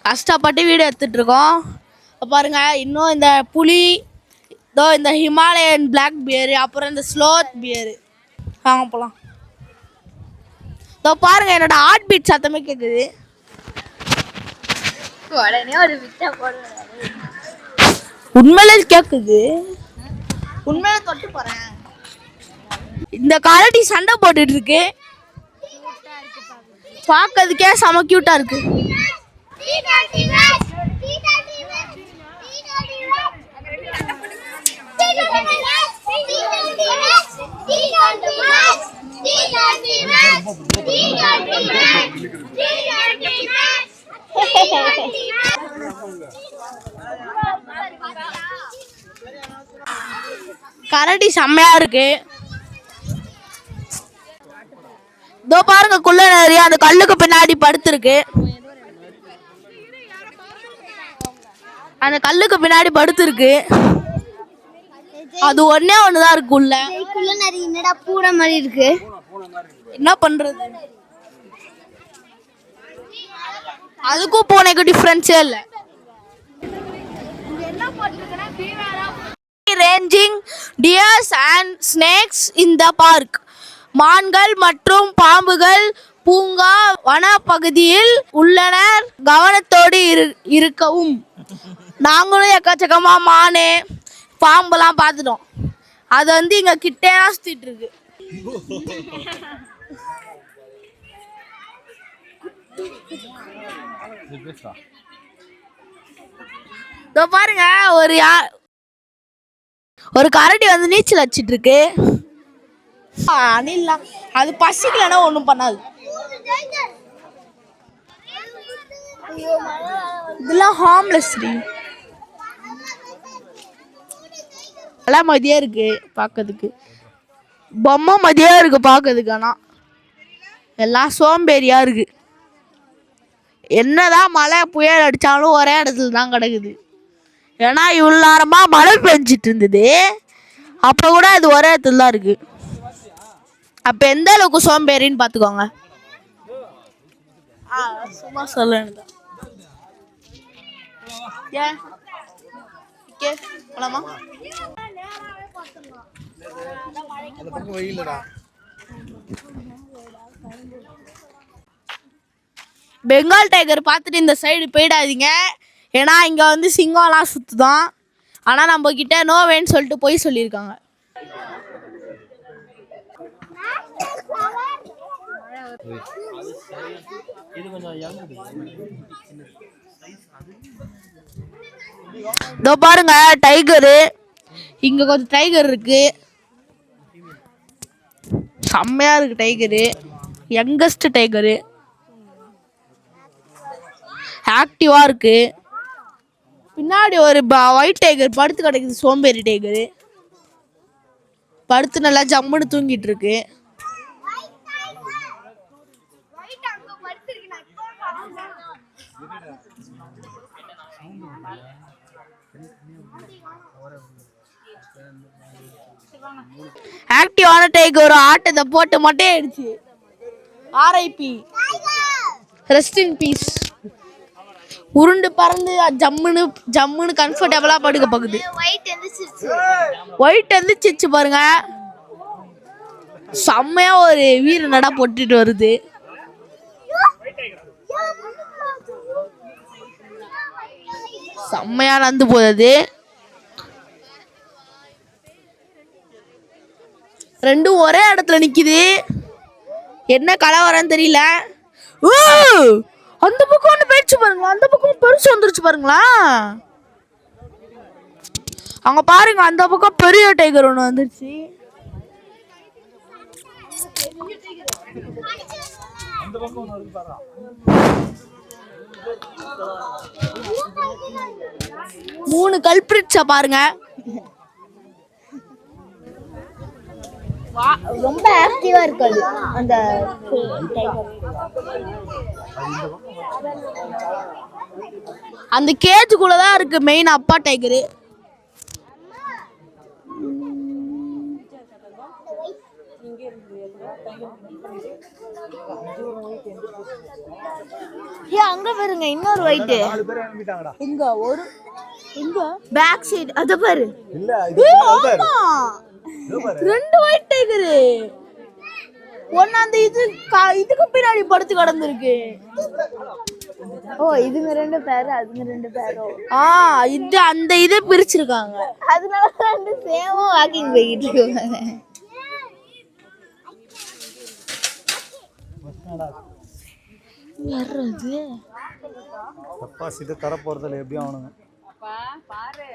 Speaker 1: கஷ்டப்பட்டு வீடியோ எடுத்துட்டு இருக்கோம். பாருங்க இன்னும் இந்த புலி, இதோ இந்த ஹிமாலயன் பிளாக் பியரு, அப்புறம் இந்த ஸ்லோத் பியரு. வாங்க போலாம். இதோ பாருங்க என்னோட ஹார்ட் பீட் சத்தமே கேக்குது.
Speaker 2: உடனே ஒரு விட்டா போடுவேன்.
Speaker 1: உண்மையிலே கேக்குது, உண்மையில தொட்டு போறேன். இந்த கரடி சண்டை போட்டுட்டு இருக்கு, பார்க்கறதுக்கே செம கியூட்டா இருக்கு. கரடி செம்மையா இருக்கு. இதோ பாருங்க குள்ள நிறைய அந்த கல்லுக்கு பின்னாடி படுத்திருக்கு. அந்த கல்லுக்கு பின்னாடி படுத்திருக்கு. அது ஒன்னே ஒண்ணுதான் இருக்கு உள்ள.
Speaker 2: நிறைய என்னடா பூனை மாதிரி இருக்கு.
Speaker 1: என்ன பண்றது, அதுக்கும் பூனைக்கும் டிஃபரன்ஸே இல்லை. Ranging deers and snakes in the park. மான்கள் மற்றும் பாம்புகள் பூங்கா வனப்பகுதியில் உள்ளனர், கவனத்தோடு இருக்கவும். நாங்களும் எக்கச்சக்கமா மானு பாம்பெல்லாம் பார்த்துட்டோம். அது வந்து இங்க கிட்டே சுத்திட்டு இருக்கு. பாருங்க ஒரு கரடி வந்து நீச்சல் அடிச்சிட்டு இருக்கு. அணிலாம் அது பசிக்கலன்னா ஒண்ணும் பண்ணாது. இதெல்லாம் ஹார்ம்லெஸ். நல்லா மதியா இருக்கு பார்க்கறதுக்கு, பொம்மை மதியா இருக்கு பார்க்கறதுக்கு. ஆனா எல்லாம் சோம்பேறியா இருக்கு. என்னதான் மழை புயல் அடிச்சாலும் ஒரே இடத்துல தான் கிடக்குது. ஏன்னா இவ்வளோ நேரமா மழை பெஞ்சிட்டு இருந்தது, அப்போ கூட அது ஒரே இடத்துல தான் இருக்கு. அப்போ எந்த அளவுக்கு சோம்பேறின்னு பார்த்துக்கோங்க. சும்மா சொல்ல பெங்கால் டைகர் பார்த்துட்டு இந்த சைடு போயிடாதீங்க. ஏன்னா இங்கே வந்து சிங்கம்லாம் சுற்றுதான். ஆனால் நம்ம கிட்ட நோவேன்னு சொல்லிட்டு போய் சொல்லியிருக்காங்க. இதோ பாருங்க டைகரு, இங்க கொஞ்சம் டைகர் இருக்கு. செம்மையா இருக்கு டைகரு, யங்கஸ்ட் டைகரு, ஆக்டிவா இருக்கு. பின்னாடி ஒரு ஒயிட் டைகர் படுத்து கிடக்குது, சோம்பேறி டைகரு படுத்து நல்லா ஜம்முன்னு தூங்கிட்டு இருக்கு. ஆக்டிவான டைகர் ஒரு ஆட்டத்தை போட்டு மட்டும் ஆயிடுச்சு. RIP, rest in peace. உருண்டு பறந்து ஜம்முன்னு ஜம்முன்னு கம்ஃபர்டபுளா படுக்க போகுது. ஒயிட் வந்து சிரிச்சு பாருங்க. செம்மையா ஒரு வீர நடா போட்டுட்டு வருது. செம்மையா நடந்து போகுது. ரெண்டும் ஒரே இடத்துல நிக்குது. என்ன கலவரன்னு தெரியல. ஓ, அந்த பக்கம் ஒன்று போயிடுச்சு பாருங்களா, அந்த பக்கம் பெருசு வந்துருச்சு பாருங்களா. அங்க பாருங்க, அந்த பக்கம் பெரிய டைகர் ஒன்று வந்துருச்சு. மூணு கல்பிரிட்ஸ பாருங்க.
Speaker 2: ரொம்ப ஆக்டிவா இருக்காது அந்த
Speaker 1: அந்த கேஜுக்குள்ளதான் இருக்கு மெயின் அப்பா டைகரு.
Speaker 2: அங்க பாருங்க இன்னொரு ஒயிட்.
Speaker 1: இங்க ஒரு இங்க பேக் சைடு அத பாரு. ரெண்டு ஒயிட் டைகரு. ஒன்னு அந்த இதுக்கு பின்னாடி படுத்து கிடந்திருக்கு.
Speaker 2: ஓ, இதுங்க ரெண்டு பேரு, அதுங்க ரெண்டு பேரும்.
Speaker 1: இது அந்த இதை பிரிச்சிருக்காங்க.
Speaker 2: அதனால ரெண்டு சேமா வாக்கிங் போயிட்டு இருக்காங்க.
Speaker 1: யாரது?
Speaker 4: அப்பா சித தர போறதுல எப்படி ஆவணுங்க?
Speaker 3: பாரு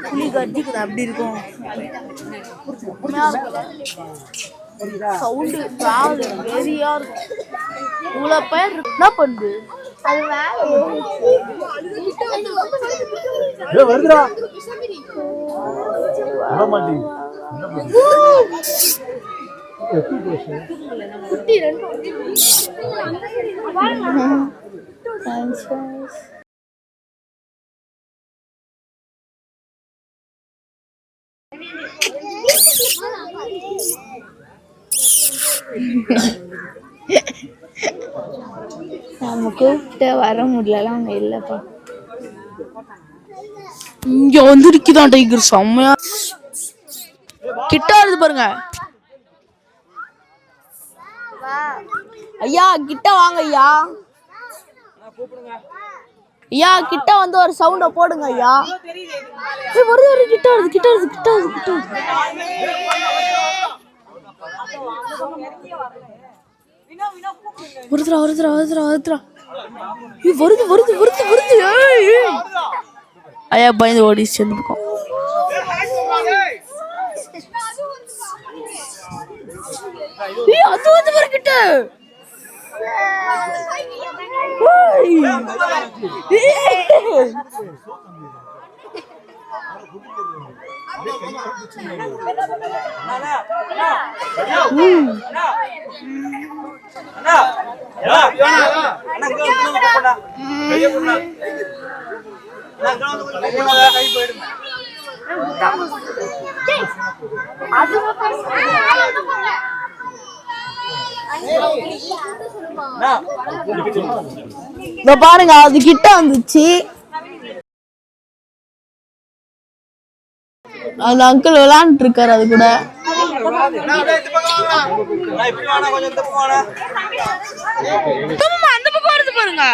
Speaker 1: புலி கட்டிக்குது அப்படி இருக்கும். சவுண்டு டிராவல் வெரியா இருக்கும். இவ்வளவு பேர் என்ன பண்ணுது?
Speaker 2: அது மேல
Speaker 4: வருதுடா. வர மாட்டீங்க.
Speaker 1: குட்டி ரெண்டு
Speaker 2: நம்ம கூப்பிட்டு வர முடியல, அவங்க இல்லப்பா.
Speaker 1: இங்க வந்து நிக்குதான் டைகர். செம்மையா கிட்ட வருது பாருங்க. ஐயா கிட்ட வாங்க ஐயா. ஐயா கிட்ட வந்து ஒரு சவுண்ட போடுங்க ஐயா. வருது வருது, கிட்ட வருது கிட்ட வருது கிட்ட வருது கிட்ட வருது. வருதுடா வருதுடா வருதுடா வருதுடா. வருது வருது வருது வருது. ஐயா பயந்து ஓடிச்சு அந்த பக்கம். அது வந்து கிட்ட பாருங்க, அது கிட்ட வந்துச்சு. அந்த அங்கிள் விளையாண்டு இருக்காரு அது கூட. அந்த பக்கம் வருது பாருங்க.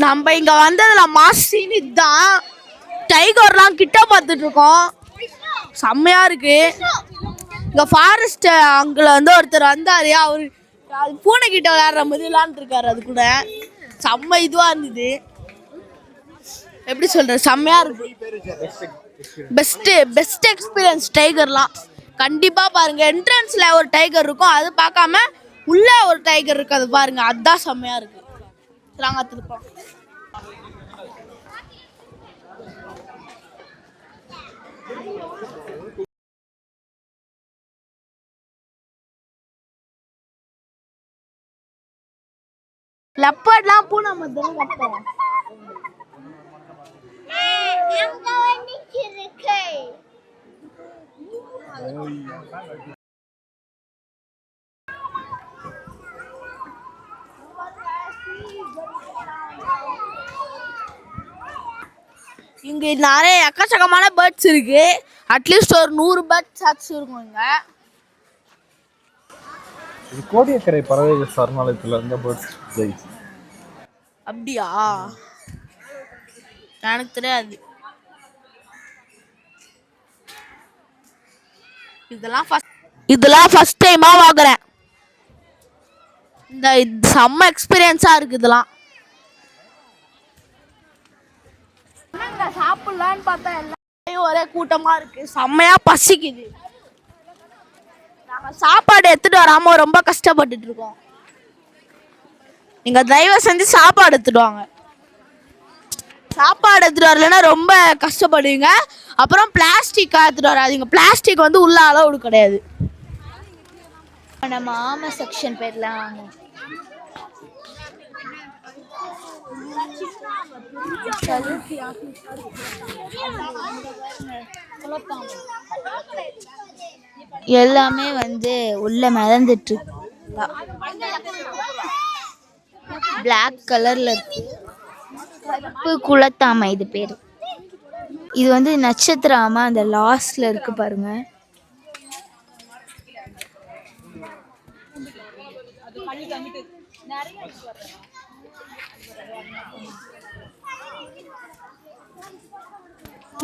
Speaker 1: நம்ம இங்க வந்ததுல மாசினி தான். டைகர்லாம் கிட்ட பார்த்துட்டு இருக்கோம். செம்மையா இருக்கு. இங்க ஃபாரஸ்ட் அங்கிள் வந்து ஒருத்தர் வந்தாரு. அவரு பூனை கிட்ட விளையாடுற மாதிரி விளையாண்டு இருக்காரு. அது கூட செம்ம இதுவா இருந்தது. எப்படி சொல்ற, செம்மையா இருக்கு. பெஸ்ட் எக்ஸ்பீரியன்ஸ் டைகர்லாம். கண்டிப்பா பாருங்க. என்ட்ரன்ஸ்ல ஒரு டைகர் இருக்கும், அது பார்க்காம உள்ள ஒரு டைகர் இருக்கு, அது பாருங்க. அதுதான் செம்மையா இருக்கு. லெப்பர்ட்லாம் பூனை மத்தம் கத்துறேன். இங்க நிறைய எக்கச்சக்கமான பேர்ட்ஸ் இருக்கு. அட்லீஸ்ட் ஒரு 100 பேர்ட்ஸ் ஆச்சு இருக்கும் இங்க.
Speaker 5: இது கோடியக்கரை பறவைகள் சரணாலயத்துல இருந்த பேர்ட்ஸ் ஜெயிச்சு.
Speaker 1: அப்படியா? எனக்கு தெரியாது. இதெல்லாம் ஃபர்ஸ்ட் டைமா வாங்குறேன். இந்த செம்ம எக்ஸ்பீரியன்ஸா இருக்கு இதெல்லாம். சாப்பிடலான்னு பார்த்தா எல்லாம் ஒரே கூட்டமா இருக்கு. செம்மையா பசிக்குது. நாங்க சாப்பாடு எடுத்துட்டு வராம ரொம்ப கஷ்டப்பட்டுட்டு இருக்கோம். நீங்க தயவு செஞ்சு சாப்பாடு எடுத்துட்டு வாங்க. சாப்பாடு எடுத்துட்டு வரலன்னா ரொம்ப கஷ்டப்படுவீங்க. அப்புறம் பிளாஸ்டிக் எடுத்துட்டு வராதீங்க. பிளாஸ்டிக் வந்து உள்ள அளவு கிடையாது.
Speaker 2: நம்ம ஆமை செக்ஷன் போயிடலாம் வாங்க. எல்லாமே வந்து உள்ள மிதந்துட்டு பிளாக் கலர்ல இருக்கு. கருப்பு குளத்தாமை இது பேரு. இது வந்து நட்சத்திர ஆமை அந்த லாஸ்ட்ல இருக்கு பாருங்க.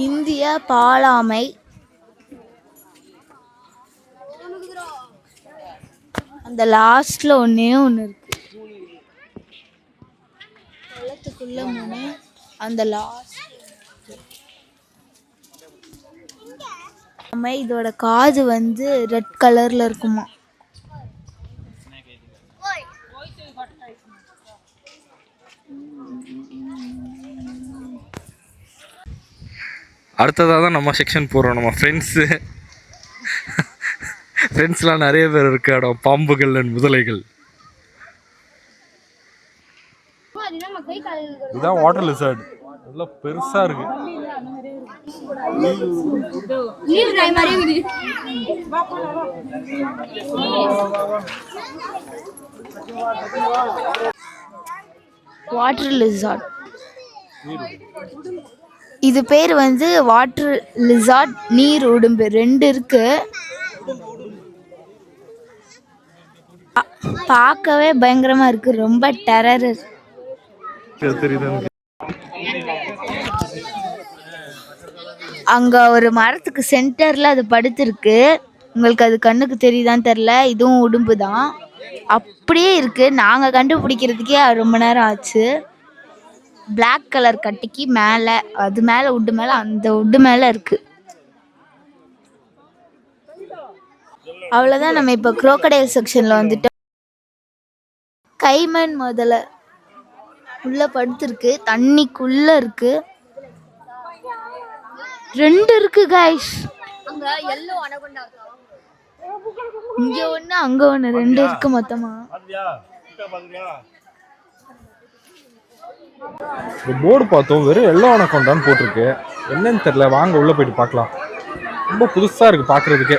Speaker 2: இந்திய பாலாமை, அந்த லாஸ்ட்ல ஒண்ணு இருக்கு. குளத்துக்குள்ள 3, அந்த லாஸ்ட். இதோட காது வந்து ரெட் கலர்ல இருக்குமா.
Speaker 5: அடுத்ததாக தான் நம்ம செக்ஷன் போகிறோம். நம்ம ஃப்ரெண்ட்ஸ்லாம் நிறைய பேர் இருக்க இடம். பாம்புகள் அண்ட் முதலைகள். இதுதான் வாட்டர் லிசர்ட். நல்லா பெருசாக இருக்கு.
Speaker 2: Water lizard. இது பேர் வந்து வாட்டர் லிசார்ட், நீர் உடும்பு. 2 இருக்கு. பார்க்கவே பயங்கரமா இருக்கு. ரொம்ப டெரர். அங்க ஒரு மரத்துக்கு சென்டர்ல அது படுத்திருக்கு. உங்களுக்கு அது கண்ணுக்கு தெரியுதான்னு தெரியல. இதுவும் உடும்பு தான். அப்படியே இருக்கு. நாங்க கண்டுபிடிக்கிறதுக்கே ரொம்ப நேரம் ஆச்சு. பிளாக் கலர் கட்டிக்கு மேலே, அது மேலே உட்டு மேலே, அந்த உட்டு மேலே இருக்கு. அவ்வளோதான். நம்ம இப்போ குரோக்கடைல் செக்ஷனில் வந்துட்டோம். கைமன் முதல்ல உள்ள படுத்துருக்கு. தண்ணிக்குள்ள இருக்கு. 2 இருக்கு கைஸ். இங்க ஒன்று அங்க ஒன்று 2 இருக்கு மொத்தமா.
Speaker 5: ஒரு போர்டு பார்த்தோம். வெறும் எல்லோ அனகொண்டான்னு போட்டிருக்கு. என்னன்னு தெரியல. வாங்க உள்ள போயிட்டு பார்க்கலாம். ரொம்ப புதுசா இருக்கு பார்க்கறதுக்கு.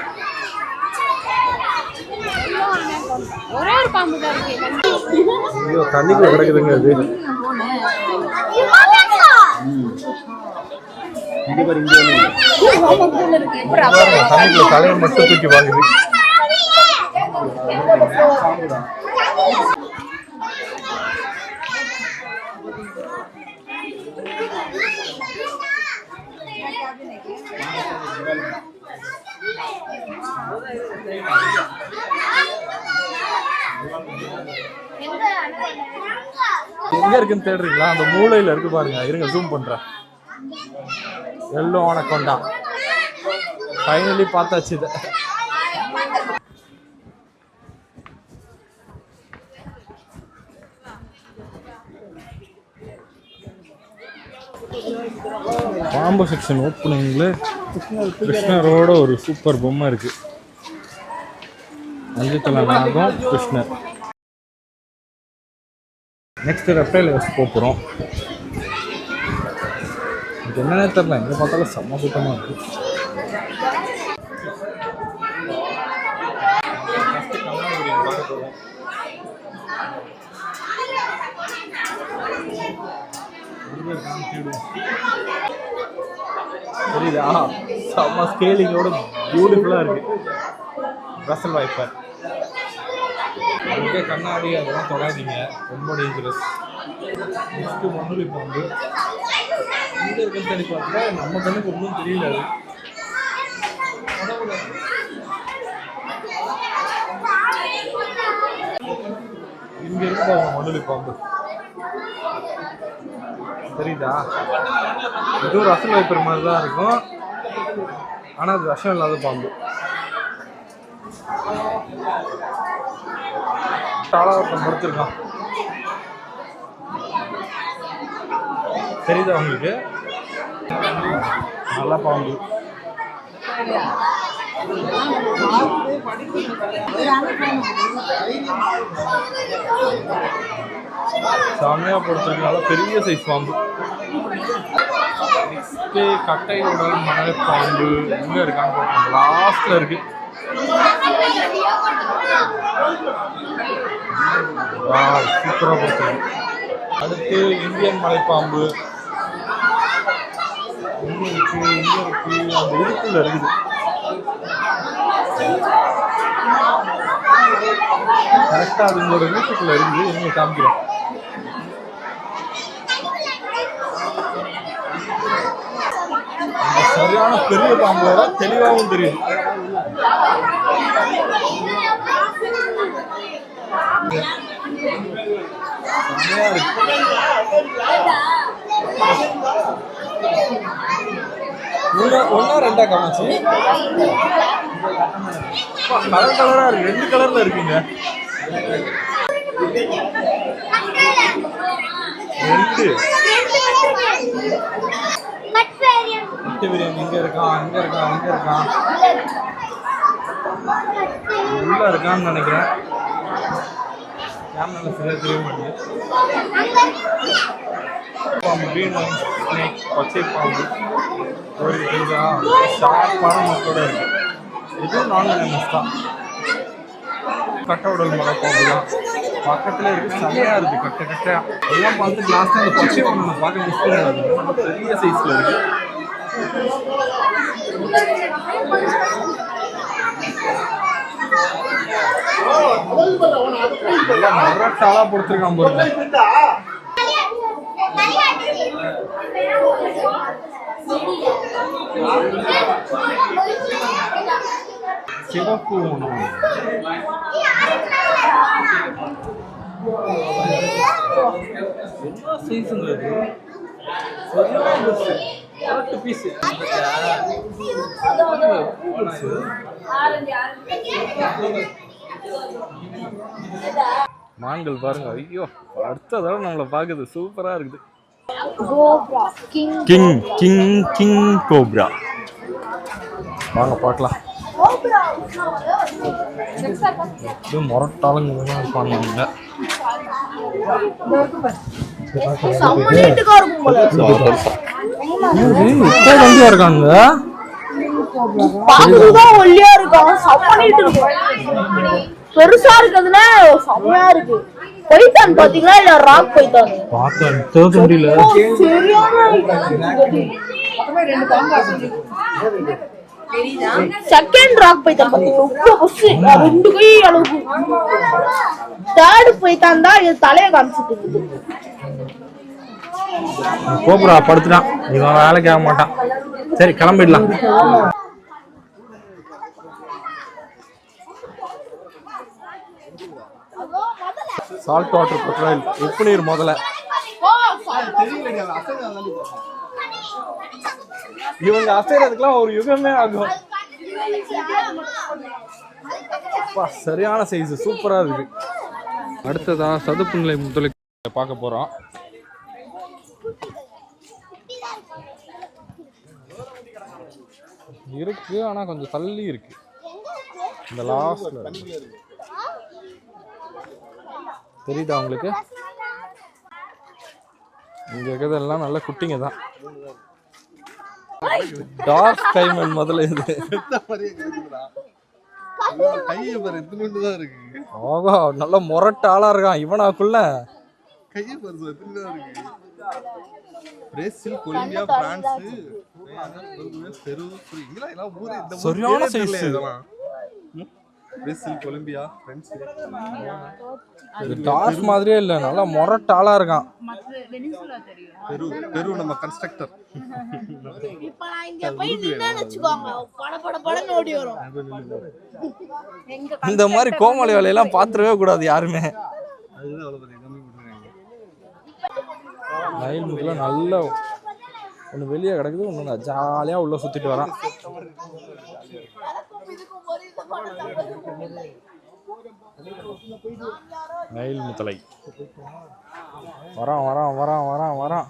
Speaker 5: ஐயோ, தண்ணிக்குள்ள கிடக்குதுங்க அது. தண்ணிக்குள்ள தலையை மட்டும் தூக்கி வாங்குது. எங்க இருக்குன்னு தேடுறீங்களா? அந்த மூலையில இருக்கு பாருங்க. இருங்க, ஜூம் பண்றேன். Yellow anaconda. ஃபைனலி பார்த்தாச்சு இதை. பாம்பு செக்ஷன் ஓப்பனிங்ல கிருஷ்ணரோட ஒரு சூப்பர் பொம்மை இருக்கு. அஞ்சு தலை நாகம் கிருஷ்ணர். நெக்ஸ்ட் ரெப்டைல் போகிறோம். இது என்னன்னே தெரில, எங்கே பார்த்தாலும் செம்ம கூட்டமாக இருக்குது. புரியுதா? செம்ம ஸ்கேலிங்கோட பியூட்டிஃபுல்லாக இருக்குது. ரசல் வைப்பர் இங்கே கண்ணாடி அதெல்லாம் தொடாதீங்க, ரொம்ப டேஞ்சரஸ். நெக்ஸ்ட்டு மண்ணுளி பாம்பு இங்கே இருக்குன்னு தேடி பார்த்தா நம்ம கண்ணுக்கு ஒன்றும் தெரியல. அது இங்கே இருக்கு மண்ணுளி பாம்பு, தெரியுதா? இதுவும் ரசல் வைப்பர் மாதிரி தான் இருக்கும், ஆனால் அது விஷம் இல்லாத பாம்பு. தாளாவட்டம் படுத்திருக்கான், தெரியுதா உங்களுக்கு? நல்ல பாம்பு. செம்மையா படுத்திருக்கனால பெரிய சைஸ் பாம்பு. நெக்ஸ்ட்டு கட்டையோட மணல் பாம்பு எங்க இருக்கான்னு பார்க்கணும், லாஸ்ட்ல இருக்கு. சூப்பராக படுத்திருக்கு. அடுத்து இந்தியன் மலைப்பாம்பு இங்கே இருக்கு அந்த இதுக்குள்ள இருக்குது. கரெக்டாக அது உங்களோட வீட்டுக்குள்ள இருக்குது, எங்க காமிக்கிறேன். சரியான பெரிய பாம்போட தெளிவாகவும் தெரியுது. ஒன்னா ரெண்டா காமிச்சு கலர் கலரா இருக்கு, 2 கலர்ல இருக்குங்க. 2 இங்க இருக்கான், அங்க இருக்கான், அங்க இருக்கான், உள்ள இருக்கான்னு நினைக்கிறேன். கேமரால சரியா தெரிய மாட்டேங்குது. பாம்பு, கிரீன் ஸ்னேக், பச்சை பாம்பு ஒரு ஷார்ப்பான மக்களோட இருக்கு. இதுவும் நான் வெனமஸ் தான். கட்ட உடல் மலை பாம்பு தான் பக்கத்துல இருக்கு, செமையா இருக்கு. கட்ட கட்டையா எல்லாம் பார்த்து லாஸ்ட் அந்த பச்சை ஒன்று பார்க்க மிஸ் பண்ணாது, பெரிய சைஸ்ல இருக்கு. மரட்டாலா பொறுத்திருக்கான் போல. சிவப்பு உணவு என்ன சைஸுங்கிறது, மான்கள் பாருங்க. ஐயோ, அடுத்த தடவை நம்மளை பாக்குது, சூப்பரா இருக்குது. கிங் கிங் கிங் கோப்ரா, வாங்க பார்க்கலாம். மொரட்டாலும் இருப்பாங்க. இருக்காங்க
Speaker 1: ஒல்லியா இருக்கான், பெருசா இருக்கிறதுல செம்மையா இருக்கு. பைத்தான் பாத்தீங்களா இல்ல ராக் பைத்தான்?
Speaker 5: பார்த்தா முடியல.
Speaker 1: செகண்ட் ராக் பைத்தான் பாத்தீங்களா, 2 கை அளவுக்கு. தேர்ட் பைத்தான் தான் இது தலையை காமிச்சிட்டு இருக்குது.
Speaker 5: கோப்ரா படுத்துட்டான், இவன் வேலைக்கு ஆக மாட்டான். சரி கிளம்பிடலாம். சால்ட் வாட்டர் பெட்ரோல், உப்பு நீர் முதல்ல. இவங்க அசைறதுக்குலாம் ஒரு யுகமே ஆகும். சரியான சைஸ், சூப்பரா இருக்கு. அடுத்ததா சதுப்பு நிலை முதலை பார்க்க போறோம். இருக்கு, ஆனா கொஞ்சம் தள்ளி இருக்கு. இந்த லாஸ்ட்ல தெரியுதா உங்களுக்கு? இங்கே இருக்கிறதெல்லாம் நல்ல குட்டிங்க தான். டார்க் டைமண்ட் முதல்ல இது. ஆகா நல்ல முரட்டு ஆளா இருக்கான் இவனாக்குள்ள.
Speaker 6: பிரேசில், கொலம்பியா, பிரான்ஸ், பெரு,
Speaker 5: சரியான சைஸ்.
Speaker 6: Brazil, Colombia, France.
Speaker 5: இது டார்க் மாதிரியே இல்ல, நல்லா முரட்டு ஆளா இருக்கான்.
Speaker 6: பெரு நம்ம கன்ஸ்ட்ரக்டர்.
Speaker 1: இப்ப நான் இங்க போய் நின்னு வெச்சுக்கோங்க படபடன்னு ஓடி வரும்.
Speaker 5: இந்த மாதிரி கோமாளி வேலையெல்லாம் பாத்துறவே கூடாது யாருமே. நைல் முத்துல நல்ல ஒன்று வெளியே கிடக்குது, ஒன்று ஜாலியாக உள்ள சுத்திட்டு வரான். நைல் முத்தலை வரான் வரான் வரான் வரான் வரான்.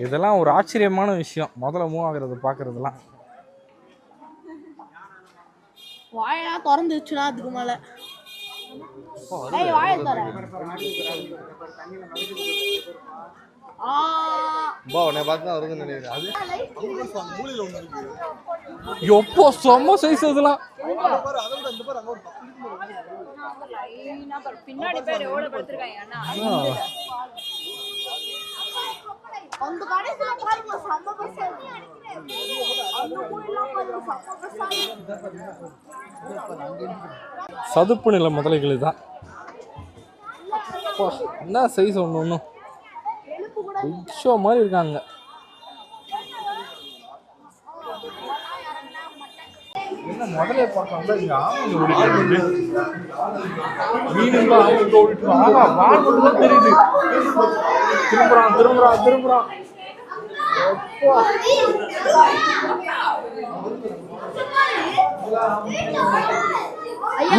Speaker 5: இதெல்லாம் ஒரு ஆச்சரியமான விஷயம், முதல்ல மூவ் ஆகுறது பாக்குறதுலாம்.
Speaker 1: வாயெல்லாம் திறந்துச்சுன்னா அதுக்கு மேல வாய தர
Speaker 5: எப்போ செம்ம சைஸ் அதெல்லாம்.
Speaker 3: பின்னாடி பேர் எவ்வளவு படுத்திருக்காங்க அண்ணா.
Speaker 1: அந்த கடைசில பாருங்க சம்ம பஸ் அந்த மூலைலாம் பாருங்க சம்ம பஸ்.
Speaker 5: சதுப்பு நில முதலைகள் தான். என்ன சைஸ் ஒன்று ஒன்றும் ஷோ மாதிரி இருக்காங்க. என்ன முதலே பார்க்கலாம், இங்க ஆமைங்க ஓடிட்டு மீனுங்க ஆமைங்க ஓடிட்டு ஆகா வால் மட்டும் தான் தெரியுது. திரும்புறான் திரும்புறான் திரும்புறான்.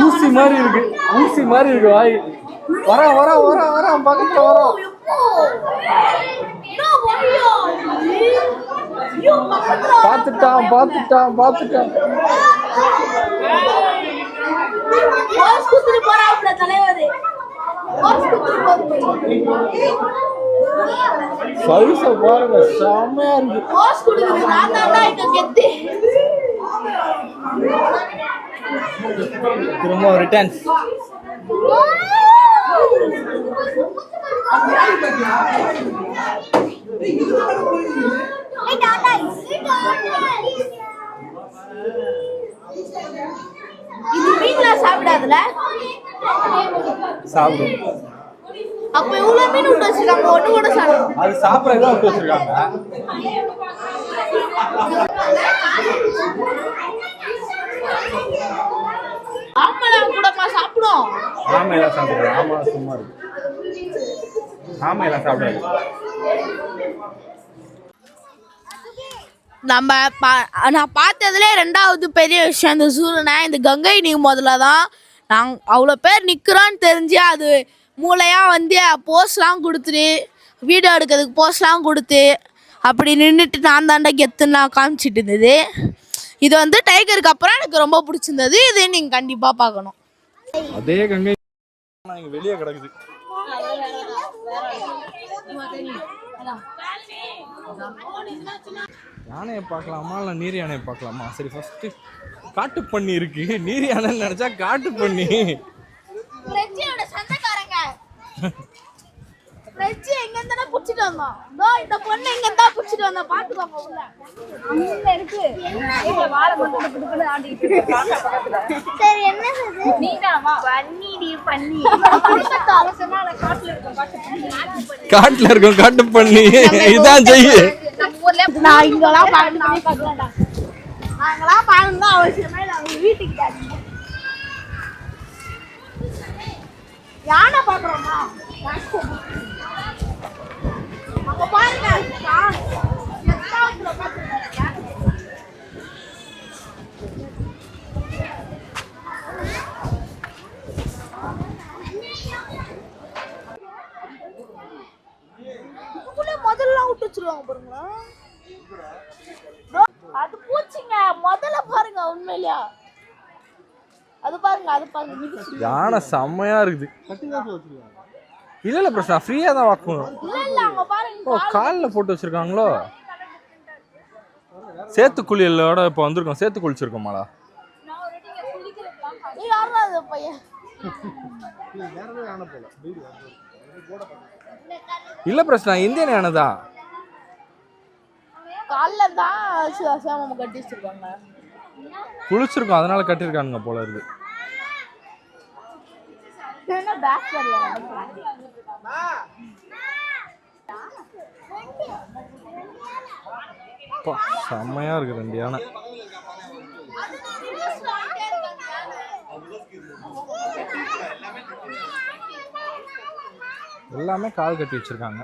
Speaker 5: ஊசி மாதிரி இருக்கு, ஊசி மாதிரி இருக்கு வாய். வரான் வரான் வரான் வரான் பக்கத்துல வரான். பாத்துட்டான் பாத்துட்டான் பாத்துட்டான். சைஸ பாருங்க செம்மையா இருக்கு. திரும்ப ரிட்டர்ன்ஸ்.
Speaker 1: இது மீன்ல சாப்பிடாதுல
Speaker 5: சாப்பிடும்.
Speaker 1: அப்ப இவ்வளவு மீன் விட்டு வச்சிருக்காங்க, ஒண்ணு கூட சாப்பிடும்.
Speaker 5: அது சாப்பிடறதுதான் விட்டு வச்சிருக்காங்க.
Speaker 1: ஆமெல்லாம் கூடமா சாப்பிடும்.
Speaker 5: ஆமையெல்லாம் சாப்பிடுறது, ஆமா சும்மா இருக்கு. ஆமையெல்லாம் சாப்பிடாது.
Speaker 1: நான் பார்த்ததுல ரெண்டாவது பெரிய விஷயம் இந்த சூரியனை இந்த கங்கை நீர் முதல்ல தான் நாங்கள் அவ்வளோ பேர் நிற்கிறோன்னு தெரிஞ்சு அது மூளையாக வந்து போஸ்ட்லாம் கொடுத்துட்டு வீடியோ எடுக்கிறதுக்கு போஸ்ட்லாம் கொடுத்து அப்படி நின்றுட்டு நான் தாண்டா கெத்துன்னு நான் காமிச்சிட்டு இருந்தது. இது வந்து டைகருக்கு அப்புறம் எனக்கு ரொம்ப பிடிச்சிருந்தது. இது நீங்கள் கண்டிப்பாக பார்க்கணும்.
Speaker 5: அதே கங்கை வெளியே கிடக்குது. யானையை பார்க்கலாமா இல்லை நீர் யானையை பார்க்கலாமா? சரி ஃபர்ஸ்ட் காட்டு பண்ணி இருக்கு, நீர் யானைன்னு நினைச்சா காட்டு பண்ணி.
Speaker 1: சொந்தக்காரங்க எங்க இருந்தா புடிச்சிட்டு வந்தோம். இந்த பொண்ணு எங்க இருந்தா புடிச்சிட்டு வந்தோம், பாத்துக்கோங்க. உள்ள
Speaker 3: அங்க இருக்கு வாழை மட்டும் ஆடிட்டு.
Speaker 1: சரி என்ன சொல்றது?
Speaker 3: நீதாமா பண்ணிடி பண்ணி
Speaker 5: காட்டுல இருக்கும் காட்டு பண்ணி இதான் செய்ய.
Speaker 1: நான் இங்கெல்லாம் பார்க்கலாம்டா, நாங்களாம் பார்க்கணும் தான் அவசியமே இல்லை. அவங்க வீட்டுக்கிட்ட யானை பார்க்குறோமா? அங்க பாருங்க முதல்ல விட்டு வச்சிருவாங்க பாருங்களா. அது பூச்சிங்க முதல்ல பாருங்க. உண்மையிலயா அது பாருங்க மிதிச்சு.
Speaker 5: யானை செம்மையா இருக்குது. இல்ல பிரச்சனை ஃப்ரீயா தான் வாக் பண்ணும்.
Speaker 1: இல்ல அங்க பாருங்க.
Speaker 5: ஓ காலில் போட்டு வச்சிருக்காங்களோ. சேத்து குளியலோட இப்போ வந்திருக்கோம். சேத்து குளிச்சிருக்கோமாடா.
Speaker 1: யாரா அது பையன்?
Speaker 5: இல்ல பிரச்சனை இந்தியன் யானை தான்.
Speaker 1: கால்ல தான் சேமம் கட்டி வச்சிருக்காங்க.
Speaker 5: குளிச்சிருக்கோம் அதனால கட்டியிருக்கானுங்க போல இருக்கு.
Speaker 1: என்ன பேக் வரல.
Speaker 5: செம்மையா இருக்கு 2 யானை. எல்லாமே கால் கட்டி வச்சிருக்காங்க.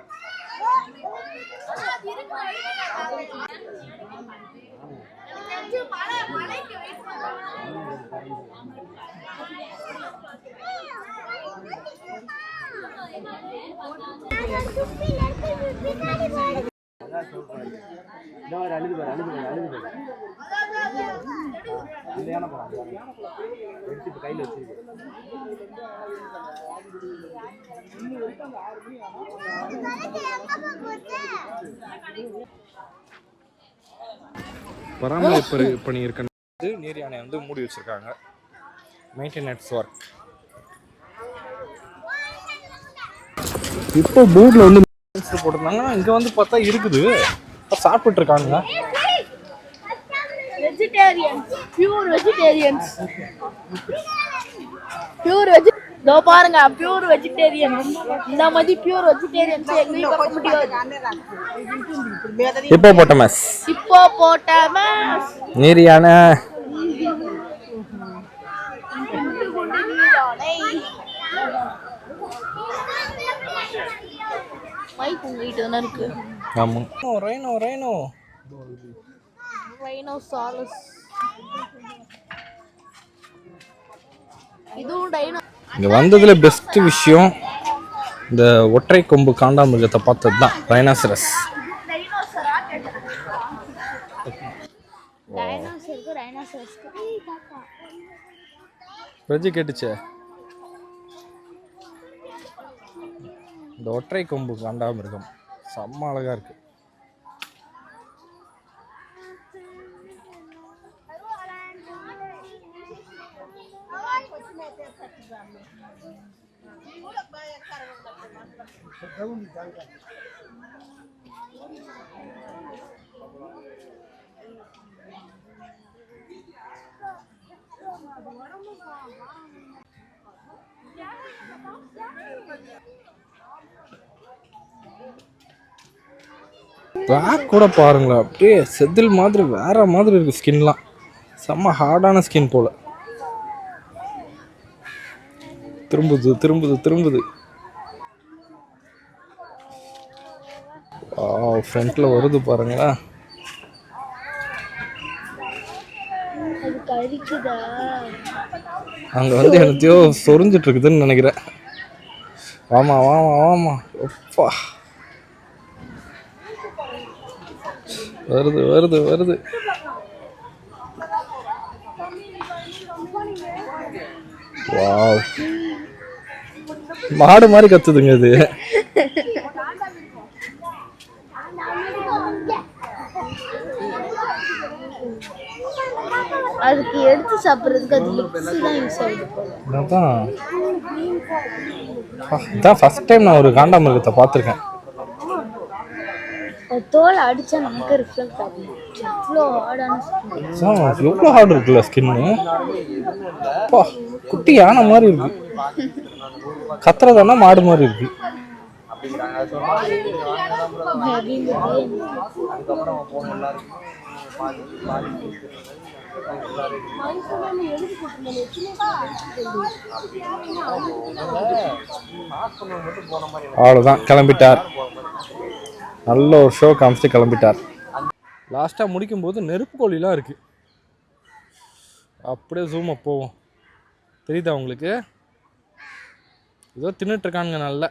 Speaker 5: பராமரிப்பு பணி இருக்க நீர் யானை வந்து மூடி வச்சிருக்காங்க. Maintenance work. இப்போ போர்டில் வந்து போட்டிருந்தாங்க. இங்கே வந்து பார்த்தா இருக்குது. சாப்பிட்டு இருக்கானுங்க.
Speaker 1: Vegetarians, pure vegetarians. Pure veggie இதோ பாருங்க பியூர் வெஜிடேரியன். இந்த மாதிரி பியூர் வெஜிடேரியன்ஸ் எங்கேயும் பார்க்க முடியாது.
Speaker 5: ஹிப்போபோட்டமஸ்.
Speaker 1: ஹிப்போபோட்டமஸ்.
Speaker 5: நீர் யானை.
Speaker 1: மைக் உங்ககிட்ட தானே இருக்கு.
Speaker 5: ஆமா. Rhino rhino
Speaker 1: rhinoceros. இதுவும் டைனோ.
Speaker 5: இங்க வந்ததுல பெஸ்ட் விஷயம் இந்த ஒற்றை கொம்பு காண்டாமிருகத்தை பார்த்தது தான். ரைனோசரஸ். பிரஜி கேட்டுச்சே. இந்த ஒற்றை கொம்பு காண்டாமிருகம் செம்ம அழகா இருக்கு. பேக் கூட பாருங்களேன், அப்படியே செதில் மாதிரி வேற மாதிரி இருக்கு. ஸ்கின்லாம் செம்ம ஹார்டான ஸ்கின் போல. திரும்புது திரும்புது திரும்புது. ஃப்ரண்ட்ல வருது பாருங்களா. அங்க வந்து என்னத்தையோ சொரிஞ்சிட்டு இருக்குதுன்னு நினைக்கிறேன். வாமா வாமா வாமா. அப்பா வருது வருது வருது. வாவ், மாடு மாதிரி கத்துதுங்க இது.
Speaker 2: அதுக்கு எடுத்து சாப்பிட்றதுக்கு அது லிப்ஸ் தான் யூஸ் ஆகுது.
Speaker 5: இதான் ஃபர்ஸ்ட் டைம் நான் ஒரு காண்டாமிருகத்தை பார்த்துருக்கேன்.
Speaker 2: தோல் அடிச்சா நமக்கு ரிஃப்ளெக்ட் ஆகும். எவ்வளோ ஹார்டான ஸ்கின்.
Speaker 5: எவ்வளோ ஹார்ட் இருக்குல்ல ஸ்கின்னு. குட்டி யானை மாதிரி இருக்கு. கத்துறதுன்னா மாடு மாதிரி இருக்கு. அவ்வளோதான், கிளம்பிட்டார். நல்ல ஒரு ஷோ காமிச்சிட்டு கிளம்பிட்டார். லாஸ்ட்டாக முடிக்கும்போது நெருப்பு கோழிலாம் இருக்கு. அப்படியே ஜூம் அப் போவோம். தெரியுதா உங்களுக்கு? ஏதோ தின்னுட்டு இருக்கானுங்க நல்லா.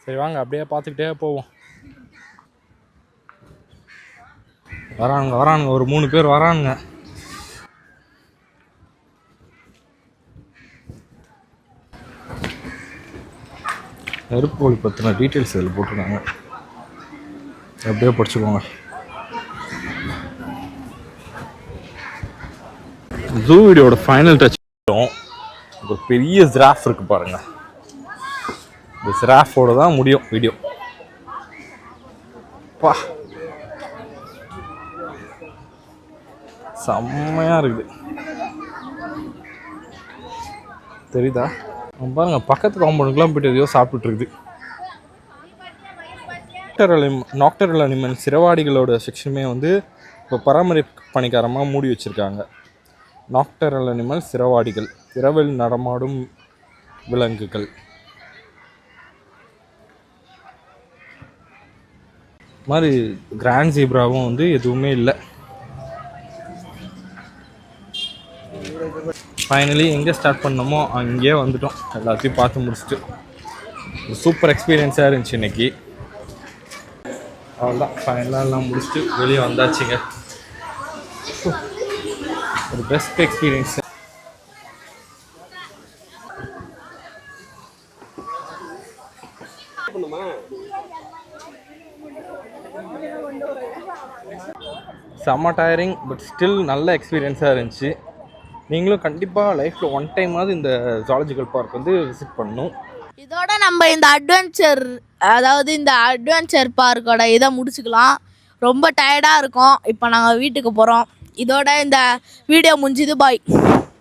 Speaker 5: சரி வாங்க அப்படியே பார்த்துக்கிட்டே போவோம். வரானுங்க வரானுங்க, ஒரு 3 பேர் வரானுங்க. நெருப்புக்கோழி பற்றின டீட்டெயில்ஸ் இதில் போட்டிருக்காங்க, அப்படியே படிச்சுக்கோங்க. ஜூ வீடியோட ஃபைனல் டச் ஒரு பெரிய ஜிராஃப் இருக்குது பாருங்கள். இந்த ஜிராஃபோட தான் முடியும் வீடியோ. பா செம்மையாக இருக்குது, தெரியுதா? பாருங்க, பக்கத்து காம்பவுண்டுக்குலாம் போய்ட்டு எதையோ சாப்பிட்டுட்டு நாக்டரல் அனிமல் சிறவாடிகளோட செக்ஷனுமே வந்து இப்போ பராமரிப்பு பணிக்காரமாக மூடி வச்சுருக்காங்க. நாக்டரல் அனிமல் சிறவாடிகள், இரவில் நடமாடும் விலங்குகள். மாதிரி கிராண்ட் ஜீப்ராவும் வந்து எதுவுமே இல்லை. ஃபைனலி எங்கே ஸ்டார்ட் பண்ணோமோ அங்கேயே வந்துட்டோம். எல்லாத்தையும் பார்த்து முடிச்சுட்டு சூப்பர் எக்ஸ்பீரியன்ஸாக இருந்துச்சு இன்னைக்கு. அவ்வளோதான், ஃபைனலாக எல்லாம் முடிச்சுட்டு வெளியே வந்தாச்சுங்க. ஒரு பெஸ்ட் எக்ஸ்பீரியன்ஸ். செம்ம டயரிங், பட் ஸ்டில் நல்ல எக்ஸ்பீரியன்ஸாக இருந்துச்சு. நீங்களும் கண்டிப்பாக லைஃப்பில் ஒன் டைமாவது இந்த ஜூலாஜிக்கல் பார்க் வந்து விசிட் பண்ணணும்.
Speaker 1: இதோட நம்ம இந்த அட்வென்ச்சர் பார்க்கோட இதை முடிச்சுக்கலாம். ரொம்ப டயர்டாக இருக்கும். இப்போ நாங்கள் வீட்டுக்கு போகிறோம். இதோட இந்த வீடியோ முடிஞ்சுது. பாய்.